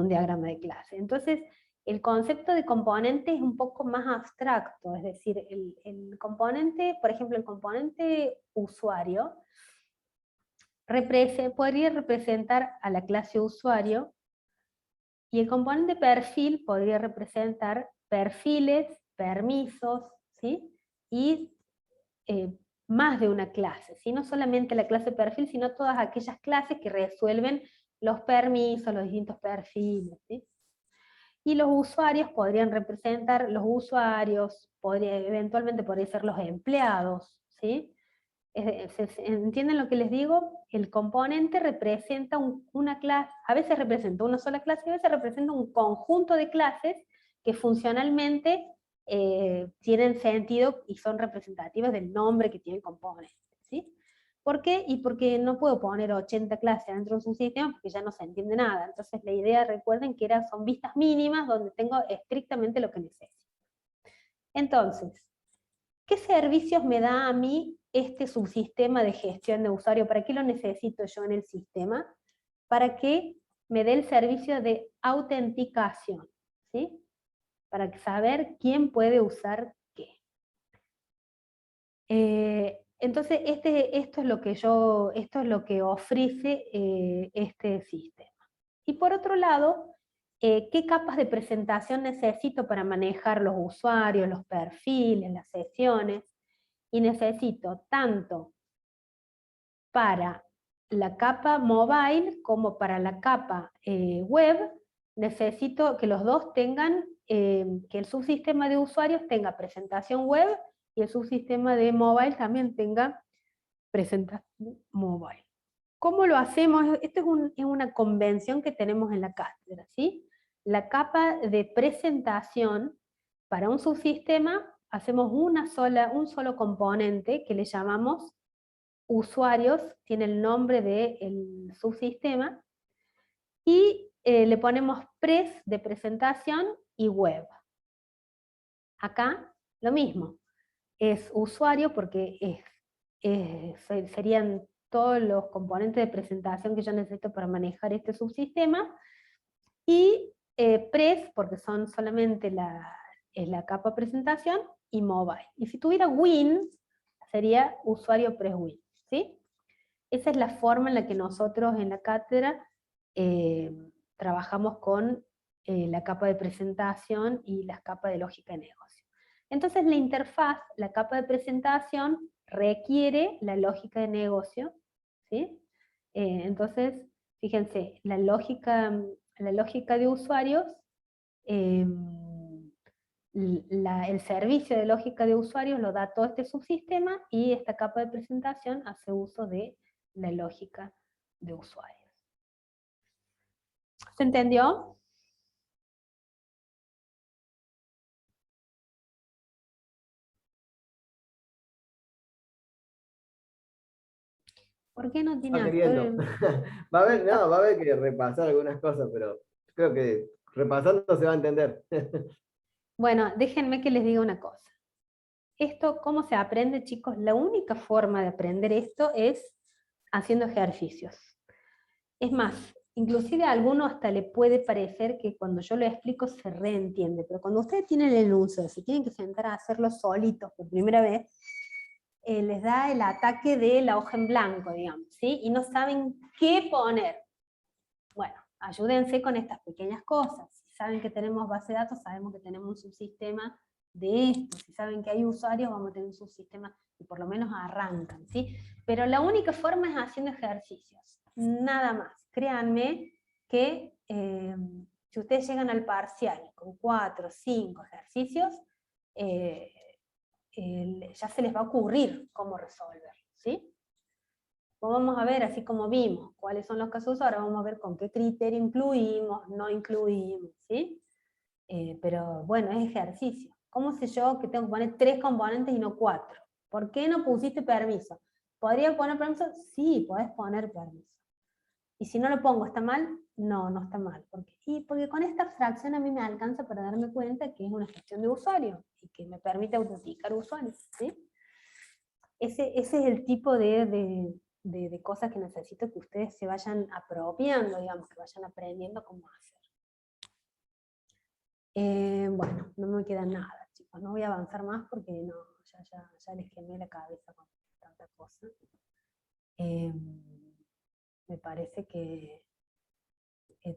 diagrama de clase. Entonces, el concepto de componente es un poco más abstracto, es decir, el componente, por ejemplo, el componente usuario, podría representar a la clase usuario, y el componente perfil podría representar perfiles, permisos, ¿sí? Y más de una clase, ¿sí? No solamente la clase perfil, sino todas aquellas clases que resuelven los permisos, los distintos perfiles, ¿sí? Y los usuarios podrían representar los usuarios, eventualmente podrían ser los empleados, ¿sí? ¿Entienden lo que les digo? El componente representa una clase, a veces representa una sola clase, y a veces representa un conjunto de clases que funcionalmente tienen sentido y son representativas del nombre que tiene el componente, ¿sí? ¿Por qué? Y porque no puedo poner 80 clases dentro de un sistema porque ya no se entiende nada. Entonces la idea, recuerden que son vistas mínimas donde tengo estrictamente lo que necesito. Entonces, ¿qué servicios me da a mí este subsistema de gestión de usuario? ¿Para qué lo necesito yo en el sistema? Para que me dé el servicio de autenticación, ¿sí? Para saber quién puede usar qué. Entonces, esto es lo que ofrece este sistema. Y por otro lado, ¿qué capas de presentación necesito para manejar los usuarios, los perfiles, las sesiones? Y necesito tanto para la capa mobile como para la capa web, necesito que los dos tengan, que el subsistema de usuarios tenga presentación web y el subsistema de mobile también tenga presentación mobile. ¿Cómo lo hacemos? Esto es una convención que tenemos en la cátedra, ¿sí? La capa de presentación para un subsistema, hacemos un solo componente que le llamamos usuarios, tiene el nombre del subsistema, y le ponemos pres de presentación y web. Acá lo mismo, es usuario porque serían todos los componentes de presentación que yo necesito para manejar este subsistema, y pres porque son solamente la capa presentación, y mobile. Y si tuviera win, sería usuario pres win, ¿sí? Esa es la forma en la que nosotros en la cátedra trabajamos con la capa de presentación y las capas de lógica de negocio. Entonces la interfaz, la capa de presentación, requiere la lógica de negocio, ¿sí? Entonces, fíjense, la lógica de usuarios, el servicio de lógica de usuarios lo da todo este subsistema, y esta capa de presentación hace uso de la lógica de usuarios. ¿Se entendió? ¿Por qué no tiene Va queriendo. actor? Va a haber que repasar algunas cosas, pero creo que repasando se va a entender. Bueno, déjenme que les diga una cosa. Esto, ¿cómo se aprende, chicos? La única forma de aprender esto es haciendo ejercicios. Es más, inclusive a alguno hasta le puede parecer que cuando yo lo explico se reentiende, pero cuando ustedes tienen el enunciado, se tienen que sentar a hacerlo solitos por primera vez, les da el ataque de la hoja en blanco, digamos, ¿sí? Y no saben qué poner. Bueno, ayúdense con estas pequeñas cosas. Si saben que tenemos base de datos, sabemos que tenemos un subsistema de esto, si saben que hay usuarios, vamos a tener un subsistema que por lo menos arrancan, ¿sí? Pero la única forma es haciendo ejercicios, nada más. Créanme que si ustedes llegan al parcial con 4 o 5 ejercicios, ya se les va a ocurrir cómo resolver, ¿sí? Pues vamos a ver, así como vimos cuáles son los casos, ahora vamos a ver con qué criterio incluimos, no incluimos, ¿sí? Pero bueno, es ejercicio. ¿Cómo sé yo que tengo que poner 3 componentes y no 4? ¿Por qué no pusiste permiso? ¿Podría poner permiso? Sí, podés poner permiso. Y si no lo pongo, ¿está mal? No, no está mal. Porque con esta abstracción a mí me alcanza para darme cuenta que es una gestión de usuario y que me permite autenticar usuarios, ¿sí? Ese es el tipo de cosas que necesito que ustedes se vayan apropiando, digamos, que vayan aprendiendo cómo hacer. Bueno, no me queda nada, chicos, no voy a avanzar más porque no, ya les quemé la cabeza con tanta cosa. Me parece que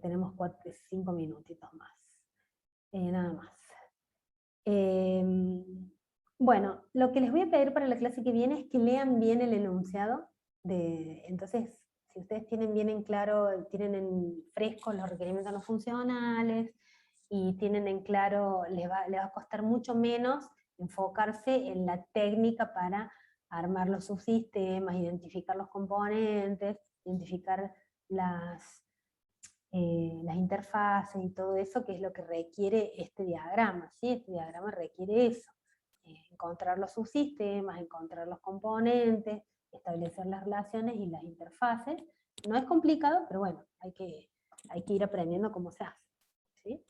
tenemos 5 minutitos más, nada más. Bueno, lo que les voy a pedir para la clase que viene es que lean bien el enunciado. Entonces, si ustedes tienen bien en claro, tienen en fresco los requerimientos no funcionales, y tienen en claro, les va a costar mucho menos enfocarse en la técnica para armar los subsistemas, identificar los componentes, identificar las interfaces y todo eso, que es lo que requiere este diagrama, ¿sí? Este diagrama requiere eso, encontrar los subsistemas, encontrar los componentes, establecer las relaciones y las interfaces. No es complicado, pero bueno, hay que ir aprendiendo cómo se hace, ¿sí?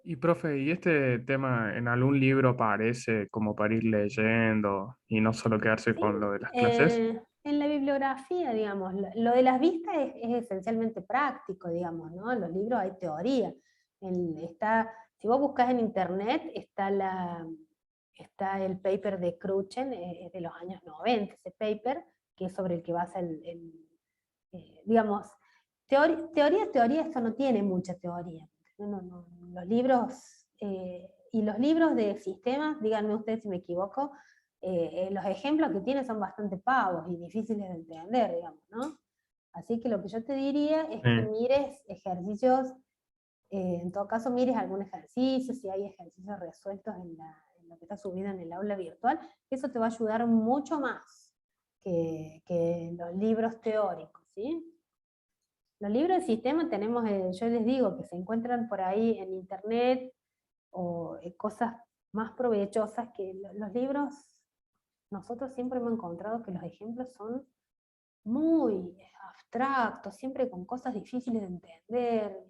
Y profe, ¿y este tema en algún libro aparece como para ir leyendo y no solo quedarse Sí, con lo de las clases? en la bibliografía, digamos, lo de las vistas es esencialmente práctico, digamos, ¿no? En los libros hay teoría. Si vos buscas en internet, está el paper de Crutzen, es de los años 90, ese paper, que es sobre el que basa digamos, teoría, esto no tiene mucha teoría. No, los libros, y los libros de sistemas, díganme ustedes si me equivoco, los ejemplos que tiene son bastante pavos y difíciles de entender, digamos, ¿no? Así que lo que yo te diría es que mires ejercicios, en todo caso mires algún ejercicio, si hay ejercicios resueltos en lo que está subido en el aula virtual, eso te va a ayudar mucho más que los libros teóricos, ¿sí? Los libros de sistema tenemos, yo les digo, que se encuentran por ahí en internet, o cosas más provechosas que los libros. Nosotros siempre hemos encontrado que los ejemplos son muy abstractos, siempre con cosas difíciles de entender.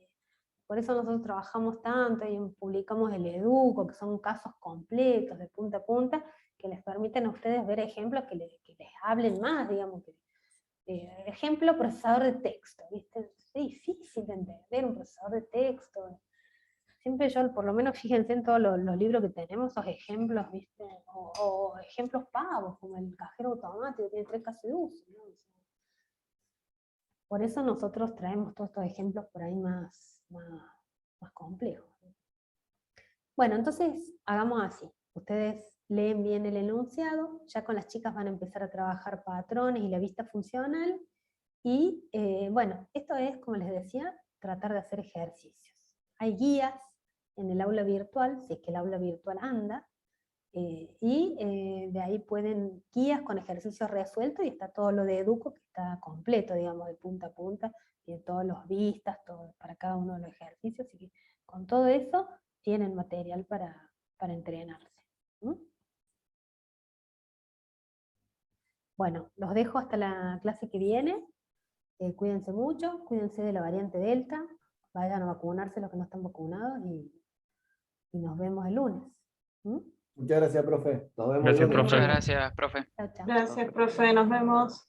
Por eso nosotros trabajamos tanto y publicamos el Educo, que son casos completos de punta a punta, que les permiten a ustedes ver ejemplos que les hablen más, digamos. Ejemplo, procesador de texto, ¿viste? Es difícil de entender un procesador de texto. Siempre yo, por lo menos fíjense en todos los libros que tenemos, esos ejemplos, ¿viste? O ejemplos pavos, como el cajero automático, tiene 3 casos de uso, ¿no? O sea, por eso nosotros traemos todos estos ejemplos por ahí más complejos, ¿no? Bueno, entonces hagamos así. Ustedes leen bien el enunciado, ya con las chicas van a empezar a trabajar patrones y la vista funcional, y bueno, esto es, como les decía, tratar de hacer ejercicios. Hay guías en el aula virtual, si es que el aula virtual anda, y de ahí pueden guías con ejercicios resueltos, y está todo lo de Educo, que está completo, digamos, de punta a punta, tiene todos los vistas, todo, para cada uno de los ejercicios, así que con todo eso tienen material para entrenarse. Bueno, los dejo hasta la clase que viene. Cuídense mucho, cuídense de la variante Delta, vayan a vacunarse los que no están vacunados, y nos vemos el lunes. Muchas gracias, profe. Nos vemos el Gracias, lunes. profe. Muchas gracias, profe. Chao, chao. Gracias, profe, nos vemos.